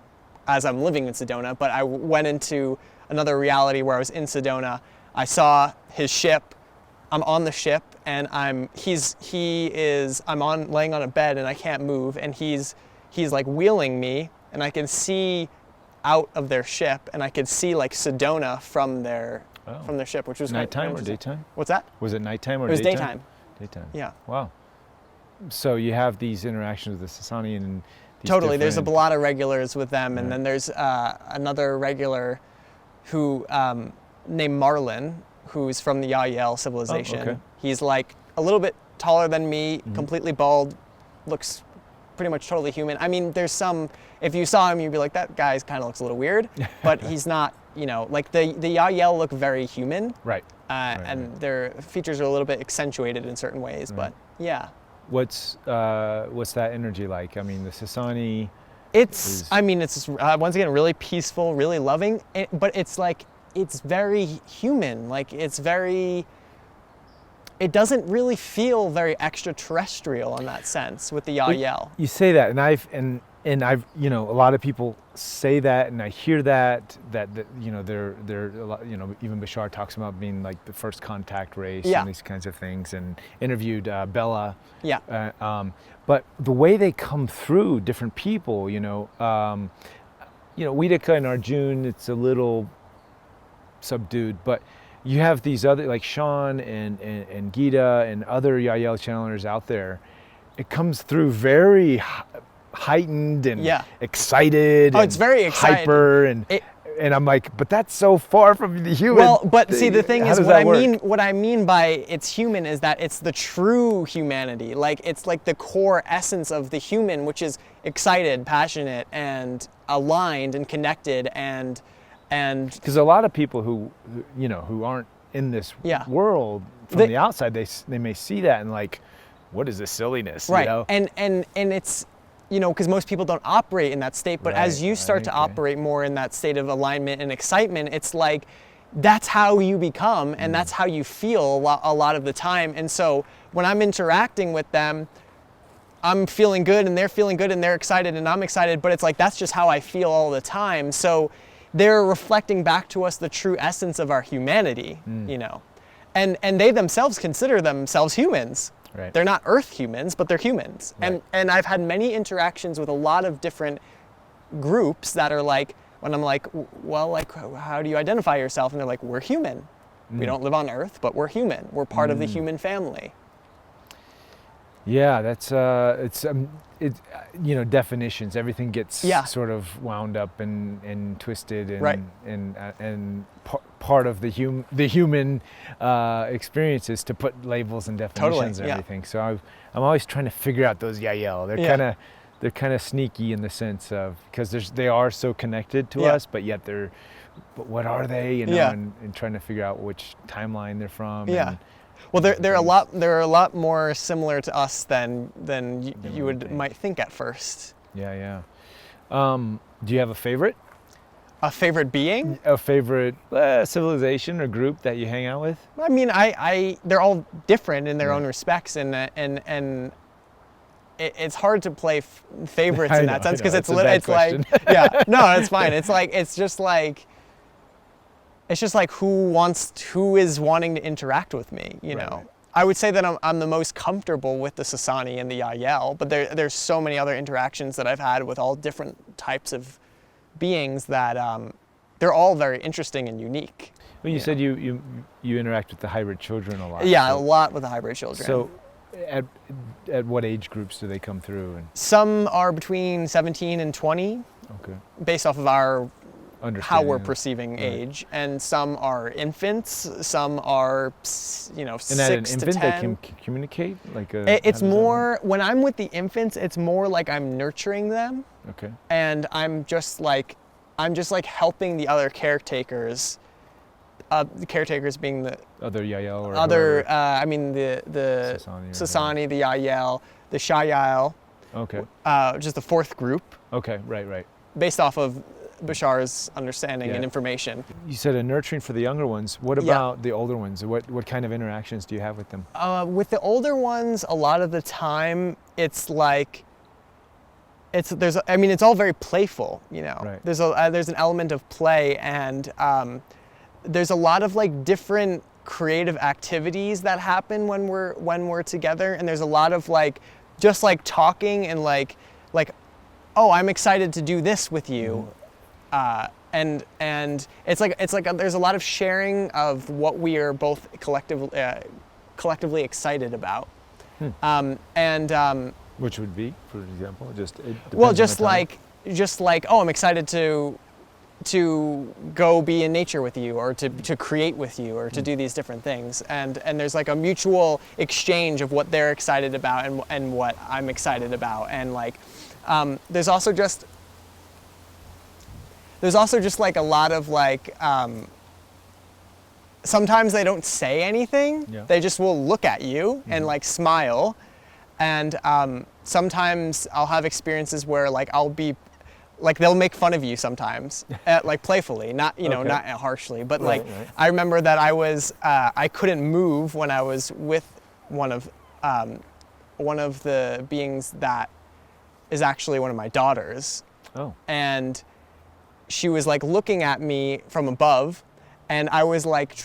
as I'm living in Sedona, but I went into another reality where I was in Sedona. I saw his ship. I'm on the ship, and I'm laying on a bed, and I can't move, and he's like wheeling me, and I can see out of their ship, and I could see like Sedona from their ship, which was nighttime or daytime? What's that? Was it nighttime or daytime? It was daytime? daytime. Daytime. Yeah. Wow. So you have these interactions with the Sasani and these totally. There's a different... lot of regulars with them, and then there's another regular who named Marlin, who's from the Yael civilization. Oh, okay. He's like a little bit taller than me, completely bald, looks pretty much totally human. I mean, there's some, if you saw him, you'd be like, that guy kind of looks a little weird, but he's not, like the Yael look very human. Right. And their features are a little bit accentuated in certain ways, but yeah. What's that energy like? I mean, the Sasani. It's once again really peaceful, really loving, but it's like it's very human. Like it doesn't really feel very extraterrestrial in that sense with the Yael. You say that, and I've a lot of people say that, and I hear that they're a lot, even Bashar talks about being like the first contact race and these kinds of things, and interviewed Bella. Yeah. But the way they come through different people, Widaka and Arjun, it's a little subdued, but you have these other, like Sean and Gita and other Yael channelers out there. It comes through very heightened and excited. Oh, it's very exciting. Hyper and I'm like, but that's so far from the human. Well, but see, the thing is, what I mean by it's human is that it's the true humanity. Like it's like the core essence of the human, which is excited, passionate, and aligned and connected and because a lot of people who aren't in this world from the outside, they may see that and like, what is this silliness? Right. And it's, because most people don't operate in that state, but as you start to operate more in that state of alignment and excitement, it's like that's how you become and that's how you feel a lot of the time. And so when I'm interacting with them, I'm feeling good and they're feeling good and they're excited and I'm excited, but it's like that's just how I feel all the time. So they're reflecting back to us the true essence of our humanity, and they themselves consider themselves humans. Right. They're not Earth humans, but they're humans. Right. And I've had many interactions with a lot of different groups that are like, when I'm like, well, like, how do you identify yourself? And they're like, we're human. We don't live on Earth, but we're human. We're part of the human family. Yeah, that's definitions. Everything gets sort of wound up and twisted and part of the human experience is to put labels and definitions and everything. So I'm always trying to figure out those Yael. They're kind of sneaky in the sense of because they are so connected to us, but yet but what are they? And trying to figure out which timeline they're from. Yeah. Well, they're a lot more similar to us than you might think at first. Yeah. Do you have a favorite? A favorite being? A favorite civilization or group that you hang out with? I mean, they're all different in their own respects, and it's hard to play favorites in that sense because it's like no, it's fine. It's just like who is wanting to interact with me, know. I would say that I'm the most comfortable with the Sasani and the Yael, but there's so many other interactions that I've had with all different types of beings that they're all very interesting and unique. Well, you said you interact with the hybrid children a lot. Yeah, a lot with the hybrid children. So at what age groups do they come through? Some are between 17 and 20, based off of our how we're perceiving age, and some are infants, some are 6 to 10. And at an infant, they can communicate it's more when I'm with the infants, it's more like I'm nurturing them. Okay. And I'm just like helping the other caretakers. The caretakers being the other Yael or other. The Sasani, the Yael, the Shayael. Okay. Which is the fourth group. Okay, right. Based off of Bashar's understanding and information. You said a nurturing for the younger ones. What about the older ones? What kind of interactions do you have with them? With the older ones, a lot of the time, it's like, it's all very playful, you know. Right. There's an element of play, and there's a lot of like different creative activities that happen when we're together, and there's a lot of like just like talking and like oh, I'm excited to do this with you. And it's like there's a lot of sharing of what we are both collectively excited about. Which would be, for example, just like oh, I'm excited to go be in nature with you, or to create with you, or to do these different things, and there's like a mutual exchange of what they're excited about and what I'm excited about, and like there's also just like a lot of like sometimes they don't say anything. They just will look at you and like smile, and sometimes I'll have experiences where like I'll be like, they'll make fun of you sometimes, like playfully, not not harshly, but like I remember that I couldn't move when I was with one of the beings that is actually one of my daughters. And she was like looking at me from above, and I was like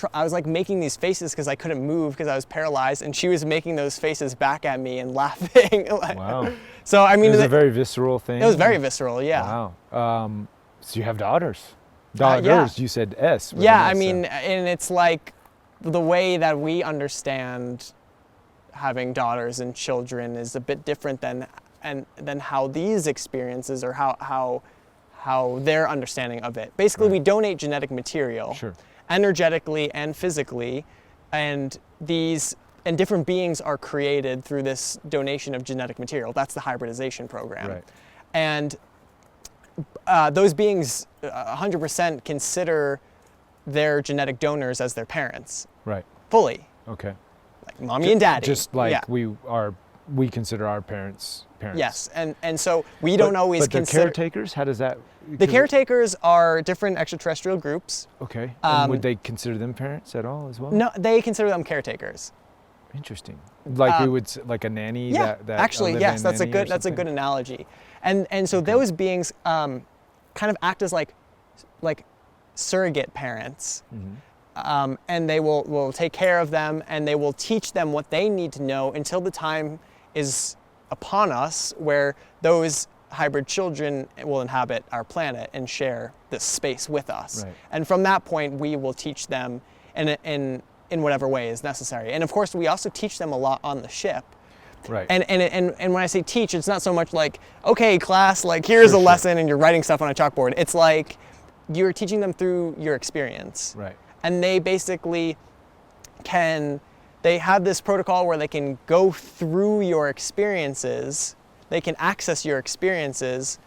making these faces because I couldn't move because I was paralyzed, and she was making those faces back at me and laughing. Wow. So I mean, it was a very visceral thing. It was very visceral, yeah. Wow. So you have daughters. Daughters, you said S. Yeah, I mean, and it's like the way that we understand having daughters and children is a bit different than how these experiences, or how their understanding of it. Basically, we donate genetic material, energetically and physically, and different beings are created through this donation of genetic material. That's the hybridization program. And those beings 100% consider their genetic donors as their parents. Fully. Okay. Like mommy and daddy. Just like we consider our parents. Yes, and so we don't always consider... But the caretakers, how does that... The caretakers are different extraterrestrial groups. Okay. And would they consider them parents at all as well? No, they consider them caretakers. Interesting. Like we would, like a nanny? Yeah, actually, yes, that's a good analogy. And so those beings kind of act as like surrogate parents. And they will take care of them, and they will teach them what they need to know until the time is upon us where those hybrid children will inhabit our planet and share this space with us. And from that point, we will teach them in whatever way is necessary. And of course, we also teach them a lot on the ship. And when I say teach, it's not so much like, okay, class, like here's a lesson and you're writing stuff on a chalkboard. It's like you're teaching them through your experience. And they basically they have this protocol where they can go through your experiences, they can access your experiences,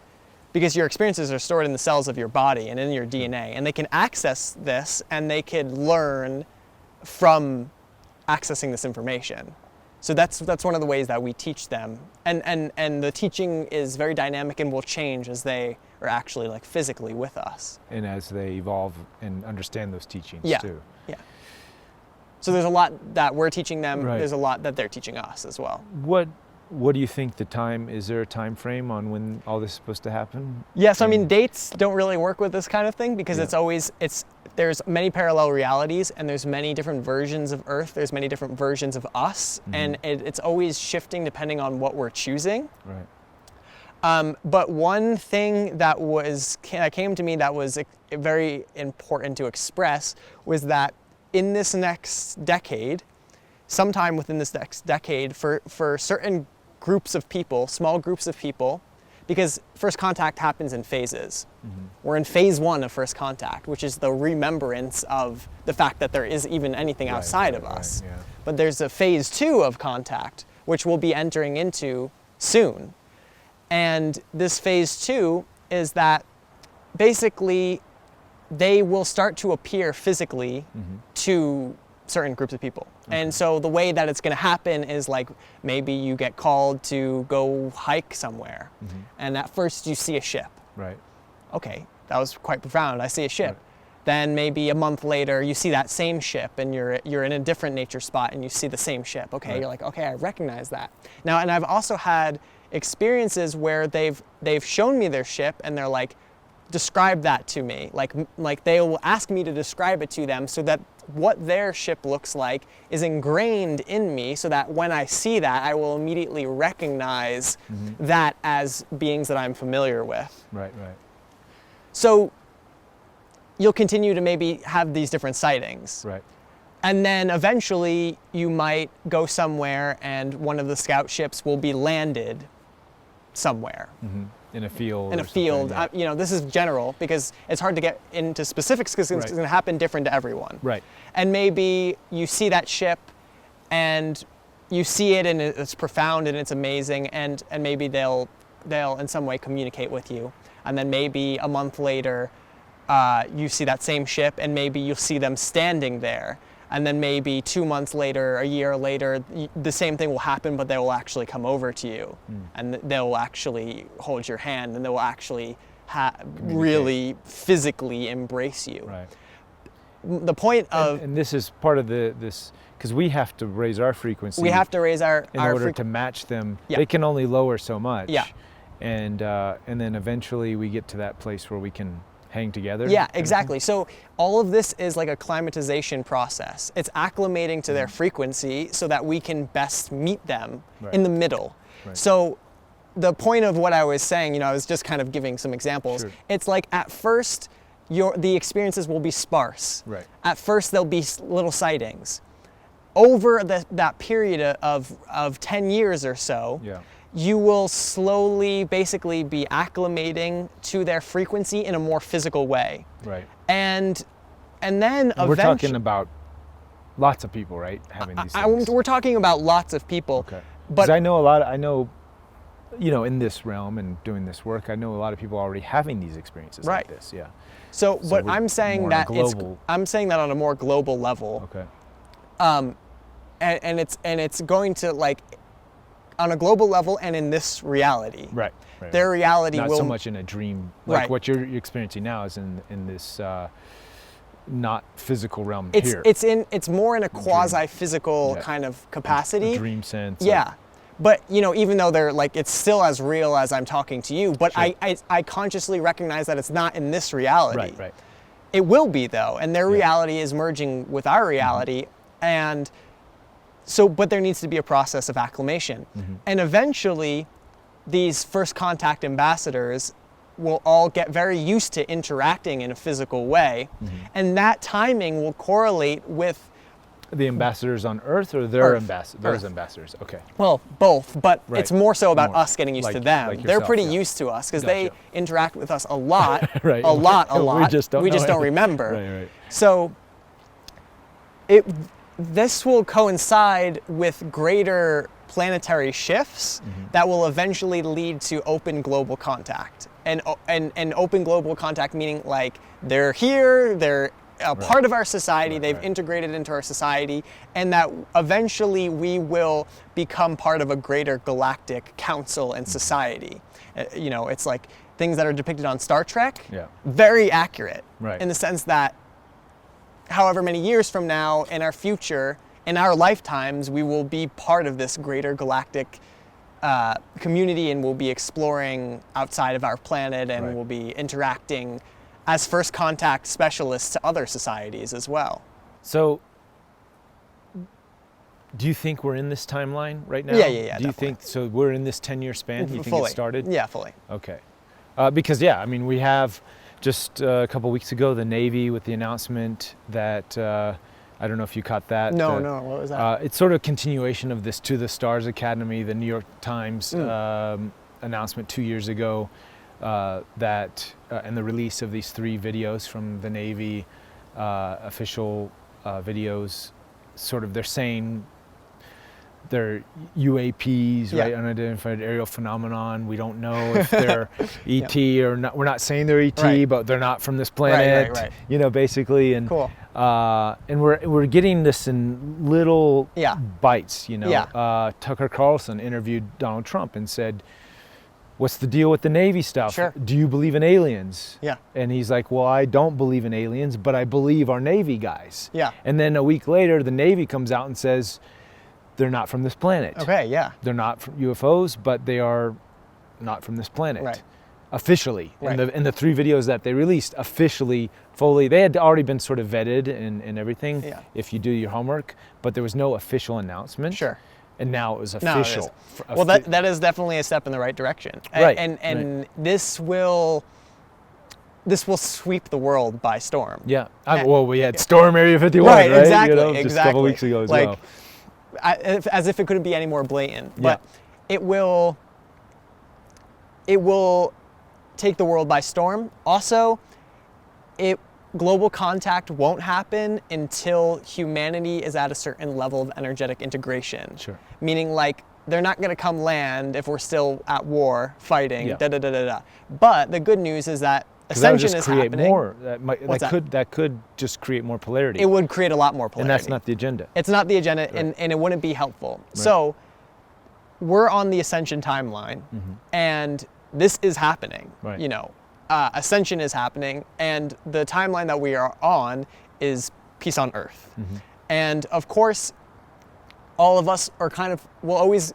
because your experiences are stored in the cells of your body and in your DNA, and they can access this and they can learn from accessing this information. So that's one of the ways that we teach them, and the teaching is very dynamic and will change as they are actually like physically with us. And as they evolve and understand those teachings too. So there's a lot that we're teaching them. There's a lot that they're teaching us as well. What do you think is there a time frame on when all this is supposed to happen? Yes, I mean, dates don't really work with this kind of thing, because there's many parallel realities, and there's many different versions of Earth, there's many different versions of us, and it's always shifting depending on what we're choosing. But one thing that came to me that was very important to express was that in this next decade, sometime within this next decade, for certain groups of people, small groups of people, because first contact happens in phases. We're in phase 1 of first contact, which is the remembrance of the fact that there is even anything outside of us. But there's a phase 2 of contact, which we'll be entering into soon. And this phase 2 is that basically they will start to appear physically to certain groups of people. And so the way that it's going to happen is like maybe you get called to go hike somewhere, and at first you see a ship. Right. Okay, that was quite profound. I see a ship. Right. Then maybe a month later you see that same ship, and you're in a different nature spot and you see the same ship. Okay, Right. you're like, okay, I recognize that. Now, and I've also had experiences where they've shown me their ship and they're like, describe that to me. Like they will ask me to describe it to them so that what their ship looks like is ingrained in me, so that when I see that, I will immediately recognize that as beings that I'm familiar with. Right, right. So you'll continue to maybe have these different sightings. Right. And then eventually you might go somewhere and one of the scout ships will be landed somewhere. In a field. In a field. Yeah. This is general because it's hard to get into specifics because it's going to happen different to everyone. Right. And maybe you see that ship and you see it and it's profound and it's amazing, and maybe they'll in some way communicate with you. And then maybe a month later you see that same ship and maybe you'll see them standing there. And then maybe 2 months later, a year later, the same thing will happen, but they will actually come over to you, and they'll actually hold your hand, and they will actually really physically embrace you. Right. The point of and this is part of this because we have to raise our frequency. We have to raise our in order to match them. Yeah. They can only lower so much. Yeah. And then eventually we get to that place where we can hang together. Yeah, exactly. So all of this is like a climatization process. It's acclimating to their frequency so that we can best meet them in the middle. Right. So the point of what I was saying, I was just kind of giving some examples. Sure. It's like at first the experiences will be sparse. Right. At first there'll be little sightings. Over that period of 10 years or so, you will slowly basically be acclimating to their frequency in a more physical way. Right. And then eventually... We're talking about lots of people, right? Having these things. We're talking about lots of people. Okay. But I know in this realm and doing this work, I know a lot of people already having these experiences like this. Yeah. So but I'm saying that I'm saying that on a more global level. Okay. And it's going to like on a global level and in this reality. Right. Their reality not will... so much in a dream. Like what you're experiencing now is in this not physical realm here. It's more in a quasi-physical kind of capacity. A dream sense. Yeah. But, even though they're like, it's still as real as I'm talking to you, but sure. I consciously recognize that it's not in this reality. Right. It will be though, and their reality is merging with our reality, and so, but there needs to be a process of acclimation. And eventually, these first contact ambassadors will all get very used to interacting in a physical way, and that timing will correlate with the ambassadors on Earth or their ambassadors? Okay. Well, both, but it's more so about us getting used to them. Like They're yourself, pretty used to us because they interact with us a lot, right. a lot. We just don't remember. Right. So this will coincide with greater planetary shifts that will eventually lead to open global contact. And open global contact meaning like they're here, they're a part of our society, they've integrated into our society, and that eventually we will become part of a greater galactic council and society. It's like things that are depicted on Star Trek, very accurate in the sense that however many years from now in our future, in our lifetimes, we will be part of this greater galactic community, and we'll be exploring outside of our planet, and we'll be interacting as first contact specialists to other societies as well. So, do you think we're in this timeline right now? Yeah. Do you definitely. think, so we're in this 10-year span? Do you think Fully. it started? Yeah, fully. Okay. Because, we have just a couple weeks ago, the Navy with the announcement that, I don't know if you caught that. No, what was that? It's sort of a continuation of this To the Stars Academy, the New York Times announcement 2 years ago, and the release of these 3 videos from the Navy, official videos, sort of they're saying they're UAPs, right? Unidentified aerial phenomenon. We don't know if they're ET or not. We're not saying they're ET, but they're not from this planet, Right. basically. And cool. And we're getting this in little bites, you know. Yeah. Tucker Carlson interviewed Donald Trump and said, "What's the deal with the Navy stuff? Sure. Do you believe in aliens?" Yeah. And he's like, "Well, I don't believe in aliens, but I believe our Navy guys." Yeah. And then a week later, the Navy comes out and says, "They're not from this planet. Okay, yeah. They're not from UFOs, but they are not from this planet." Right. Officially. Right. In the 3 videos that they released, officially, fully, they had already been sort of vetted and everything, if you do your homework, but there was no official announcement. Sure. And now it was official. No, well, that is definitely a step in the right direction. Right. And this will sweep the world by storm. Yeah. Well, we had Storm Area 51, right? Exactly. You know, just a couple weeks ago as well. As if it couldn't be any more blatant. But it will take the world by storm. Also, global contact won't happen until humanity is at a certain level of energetic integration. Sure. Meaning, like, they're not going to come land if we're still at war fighting. Yeah. But the good news is that ascension is happening. More. That could just create more polarity. It would create a lot more polarity. And that's not the agenda. It's not the agenda, and it wouldn't be helpful. Right. So we're on the ascension timeline, and this is happening. Right. You know, ascension is happening, and the timeline that we are on is peace on earth. And of course, all of us will always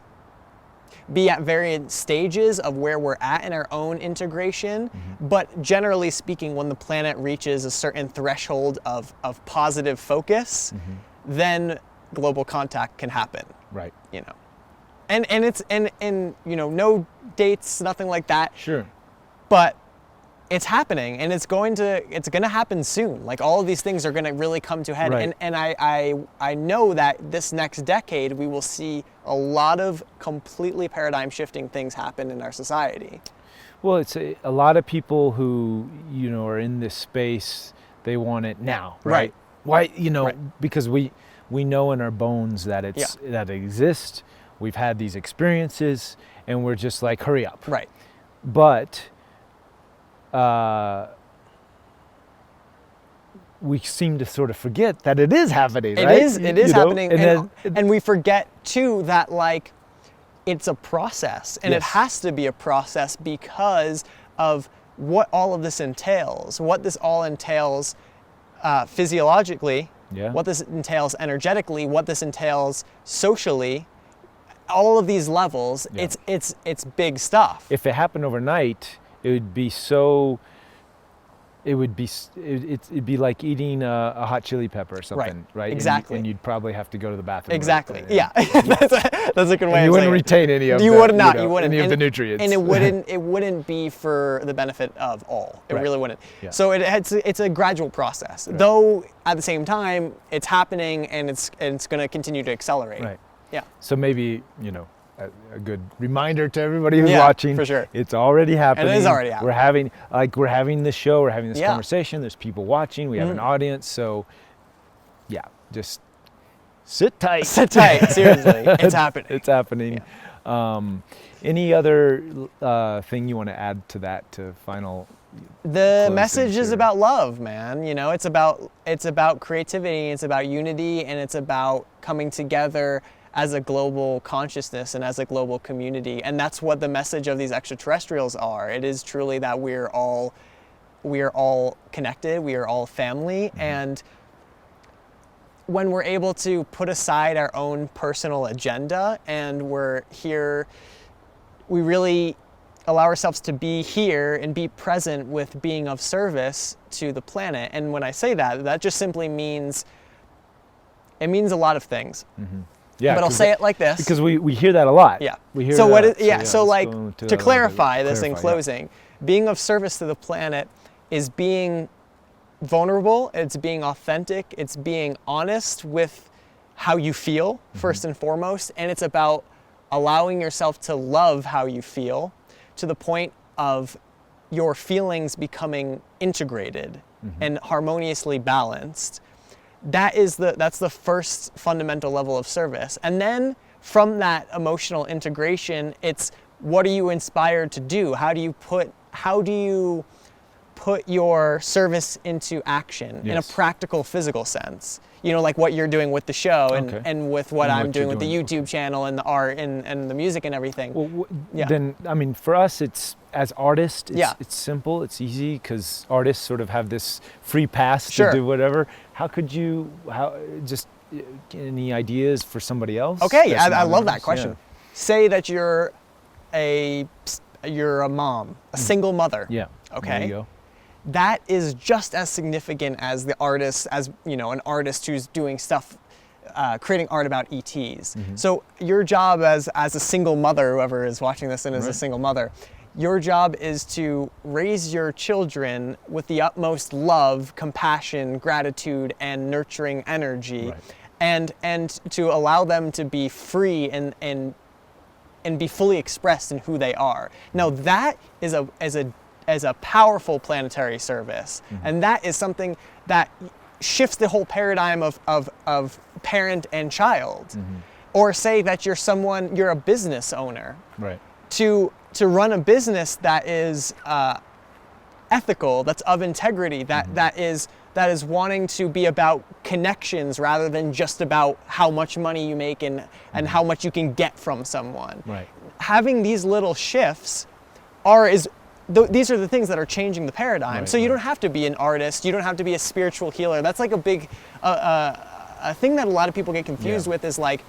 be at various stages of where we're at in our own integration. But generally speaking, when the planet reaches a certain threshold of positive focus, then global contact can happen. Right. You know, and it's you know, no dates, nothing like that. Sure. But it's happening, and it's going to happen soon. Like, all of these things are going to really come to head. Right. And I know that this next decade we will see a lot of completely paradigm shifting things happen in our society. Well, it's a lot of people who, you know, are in this space, they want it now, right? Why, you know, because we know in our bones that that it exists. We've had these experiences, and we're just like, hurry up. Right. But we seem to sort of forget that it is happening, right? It is happening. And we forget too that, like, it's a process, and it has to be a process because of what all of this entails, what this all entails physiologically, what this entails energetically, what this entails socially, all of these levels. It's big stuff. If it happened overnight, it'd be like eating a hot chili pepper or something, right? Exactly. And you'd probably have to go to the bathroom. Exactly. Yeah. That's a good way. And you wouldn't retain any of you wouldn't any of the nutrients. And it wouldn't be for the benefit of all. It really wouldn't. Yeah. So it's a gradual process. Right. Though at the same time it's happening, and it's going to continue to accelerate. Right. Yeah. So maybe, you know, a good reminder to everybody who's watching. For sure. It's already happening. And it is already happening. We're having this show, we're having this conversation, there's people watching, we have an audience, so just sit tight. Sit tight, seriously. It's happening. It's happening. Yeah. Any other thing you want to add to that, to final? The message is about love, man. You know, it's about creativity, it's about unity, and it's about coming together as a global consciousness and as a global community. And that's what the message of these extraterrestrials are. It is truly that we are all connected, we are all family. And when we're able to put aside our own personal agenda, and we're here, we really allow ourselves to be here and be present with being of service to the planet. And when I say that, that just simply means, it means a lot of things. Yeah, but I'll say it like this. Because we hear that a lot. Yeah. We hear so that. what is, so like, to clarify this in clarify, closing, being of service to the planet is being vulnerable, it's being authentic, it's being honest with how you feel, first and foremost, and it's about allowing yourself to love how you feel to the point of your feelings becoming integrated and harmoniously balanced. That's the first fundamental level of service. And then from that emotional integration, it's what are you inspired to do? How do you put put your service into action in a practical, physical sense. You know, like what you're doing with the show and with what I'm doing with the YouTube channel and the art and the music and everything. Well, then, I mean, for us, it's as artists, it's simple, it's easy, because artists sort of have this free pass to do whatever. How could you, any ideas for somebody else? Okay, I love that question. Say that you're a mom, a single mother. Yeah. Okay. There you go. That is just as significant as the artist, as you know, an artist who's doing stuff, creating art about ETs. So your job as a single mother, whoever is watching this and is a single mother, your job is to raise your children with the utmost love, compassion, gratitude, and nurturing energy, and to allow them to be free and be fully expressed in who they are. Now that is a powerful planetary service, and that is something that shifts the whole paradigm of parent and child. Or say that you're a business owner. Right. To run a business that is ethical, that's of integrity, that is wanting to be about connections rather than just about how much money you make and how much you can get from someone. Right. Having these little shifts these are the things that are changing the paradigm. So you don't have to be an artist, you don't have to be a spiritual healer. That's like a big a thing that a lot of people get confused with is like,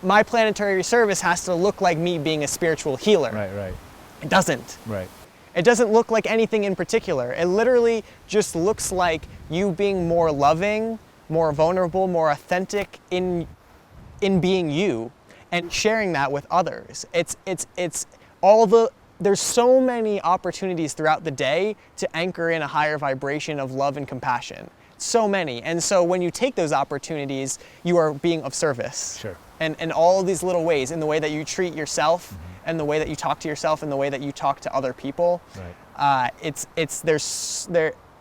my planetary service has to look like me being a spiritual healer. Right. It doesn't. Right. It doesn't look like anything in particular. It literally just looks like you being more loving, more vulnerable, more authentic in being you and sharing that with others. There's so many opportunities throughout the day to anchor in a higher vibration of love and compassion. So many. And so when you take those opportunities, you are being of service. Sure. And all of these little ways, in the way that you treat yourself, and the way that you talk to yourself, and the way that you talk to other people. Right.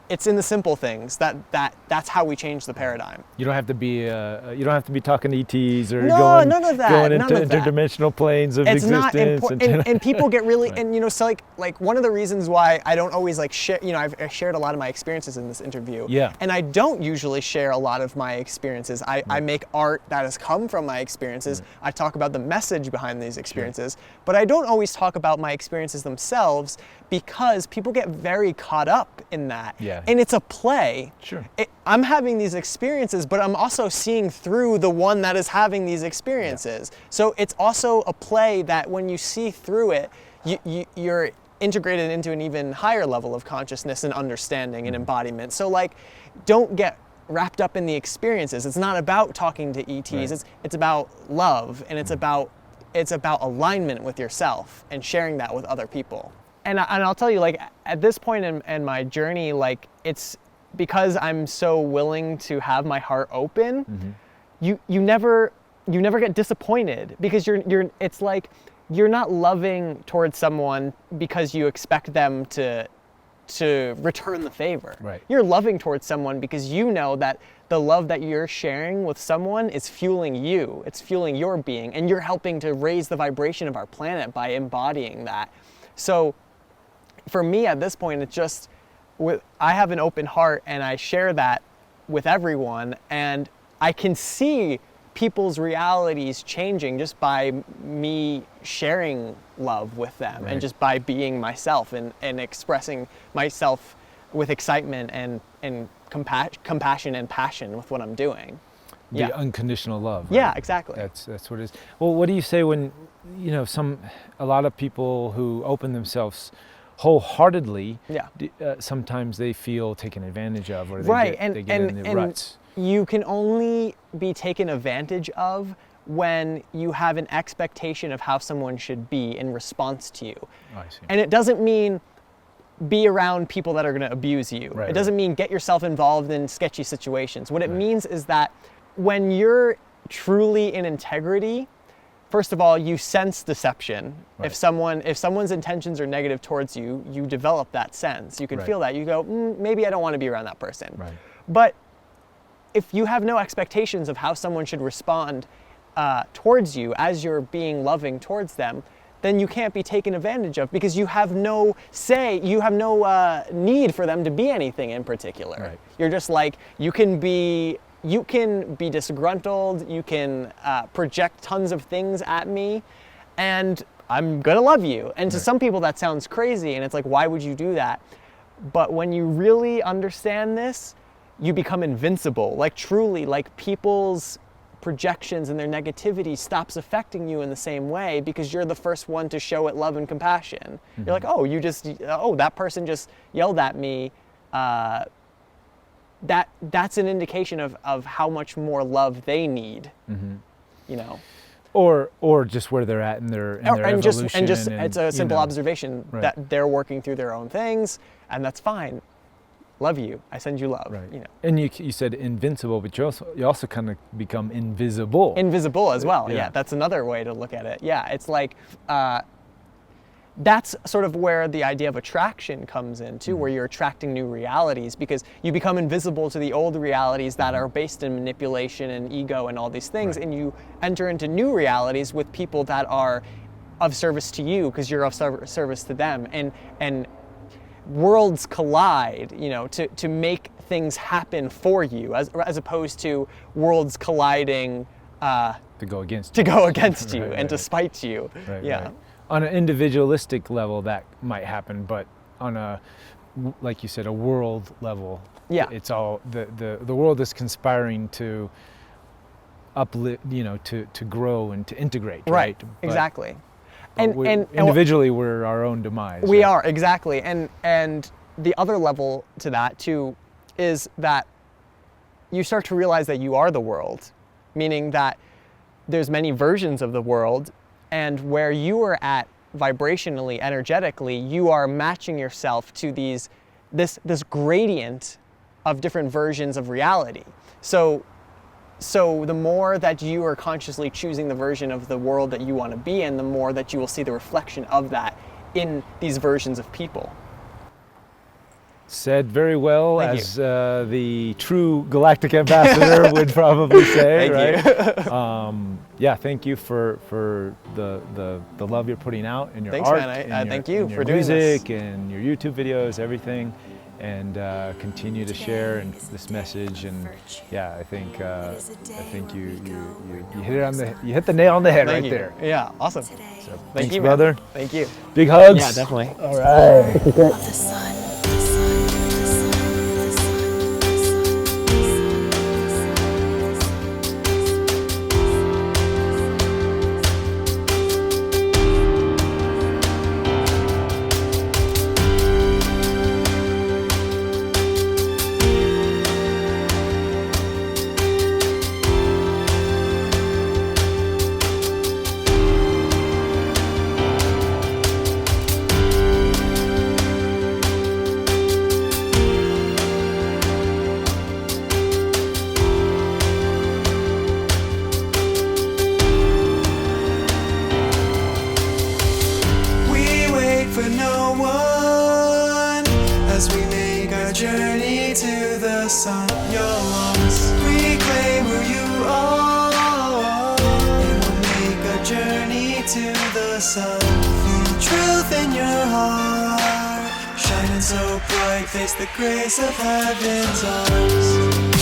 It's in the simple things that's how we change the paradigm. You don't have to be talking to ETs or none of that. Going into interdimensional planes of existence. It's not important, and people get really and you know, so like one of the reasons why I don't always like share, you know, I've shared a lot of my experiences in this interview. Yeah. And I don't usually share a lot of my experiences. I make art that has come from my experiences. I talk about the message behind these experiences, but I don't always talk about my experiences themselves because people get very caught up in that. Yeah. And it's a play. Sure. I'm having these experiences, but I'm also seeing through the one that is having these experiences. Yeah. So it's also a play that when you see through it, you're integrated into an even higher level of consciousness and understanding and embodiment. So like, don't get wrapped up in the experiences. It's not about talking to ETs. Right. It's about love, and it's about alignment with yourself and sharing that with other people. And I'll tell you, like, at this point in my journey, like, it's because I'm so willing to have my heart open, you never get disappointed, because it's like you're not loving towards someone because you expect them to return the favor. Right. You're loving towards someone because you know that the love that you're sharing with someone is fueling you. It's fueling your being, and you're helping to raise the vibration of our planet by embodying that. So for me at this point, it's just, I have an open heart and I share that with everyone, and I can see people's realities changing just by me sharing love with them. Right. And just by being myself and expressing myself with excitement and compassion and passion with what I'm doing. The unconditional love. Right? Yeah, exactly. That's what it is. Well, what do you say when, you know, a lot of people who open themselves wholeheartedly, sometimes they feel taken advantage of, or they get in the ruts. You can only be taken advantage of when you have an expectation of how someone should be in response to you. Oh, I see. And it doesn't mean be around people that are going to abuse you. Right, it doesn't mean get yourself involved in sketchy situations. What it means is that when you're truly in integrity, first of all, you sense deception. Right. If someone's intentions are negative towards you, you develop that sense. You can feel that. You go, maybe I don't want to be around that person. Right. But if you have no expectations of how someone should respond towards you as you're being loving towards them, then you can't be taken advantage of because you have no say, you have no need for them to be anything in particular. Right. You're just like, you can be disgruntled, you can project tons of things at me, and I'm gonna love you. And to some people that sounds crazy, and it's like, why would you do that? But when you really understand this, you become invincible. Like truly, like people's projections and their negativity stops affecting you in the same way because you're the first one to show it love and compassion. You're like, oh, that person just yelled at me. That's an indication of how much more love they need, you know. Or just where they're at in their evolution. And it's a simple observation that they're working through their own things, and that's fine. Love you. I send you love. Right. You know. And you said invincible, but you also kind of become invisible. Invisible as well. Yeah, that's another way to look at it. Yeah, it's like that's sort of where the idea of attraction comes in too, where you're attracting new realities because you become invisible to the old realities that are based in manipulation and ego and all these things, and you enter into new realities with people that are of service to you because you're of service to them, and worlds collide, you know, to make things happen for you, as opposed to worlds colliding to go against you and to spite you. Right. On an individualistic level, that might happen, but on a, like you said, a world level, it's all the world is conspiring to uplift, you know, to grow and to integrate. Right. Exactly. And individually, we're our own demise. We are, exactly. And the other level to that too is that you start to realize that you are the world, meaning that there's many versions of the world, and where you are at vibrationally, energetically, you are matching yourself to this gradient of different versions of reality. So the more that you are consciously choosing the version of the world that you want to be in, the more that you will see the reflection of that in these versions of people. Said very well, as the true galactic ambassador would probably say. Thank you. Thank you for the love you're putting out in your Thanks, art. Man. Thank you for doing doing music and your YouTube videos, everything. And continue to share this message, and I think you hit the nail on the head there. Yeah, awesome. So, Thank thanks, you, brother. Man. Thank you. Big hugs. Yeah, definitely. All right. Of the sun. Journey to the sun, your lungs. Reclaim who you are, and we'll make a journey to the sun. Feel truth in your heart, shining so bright, face the grace of heaven's arms.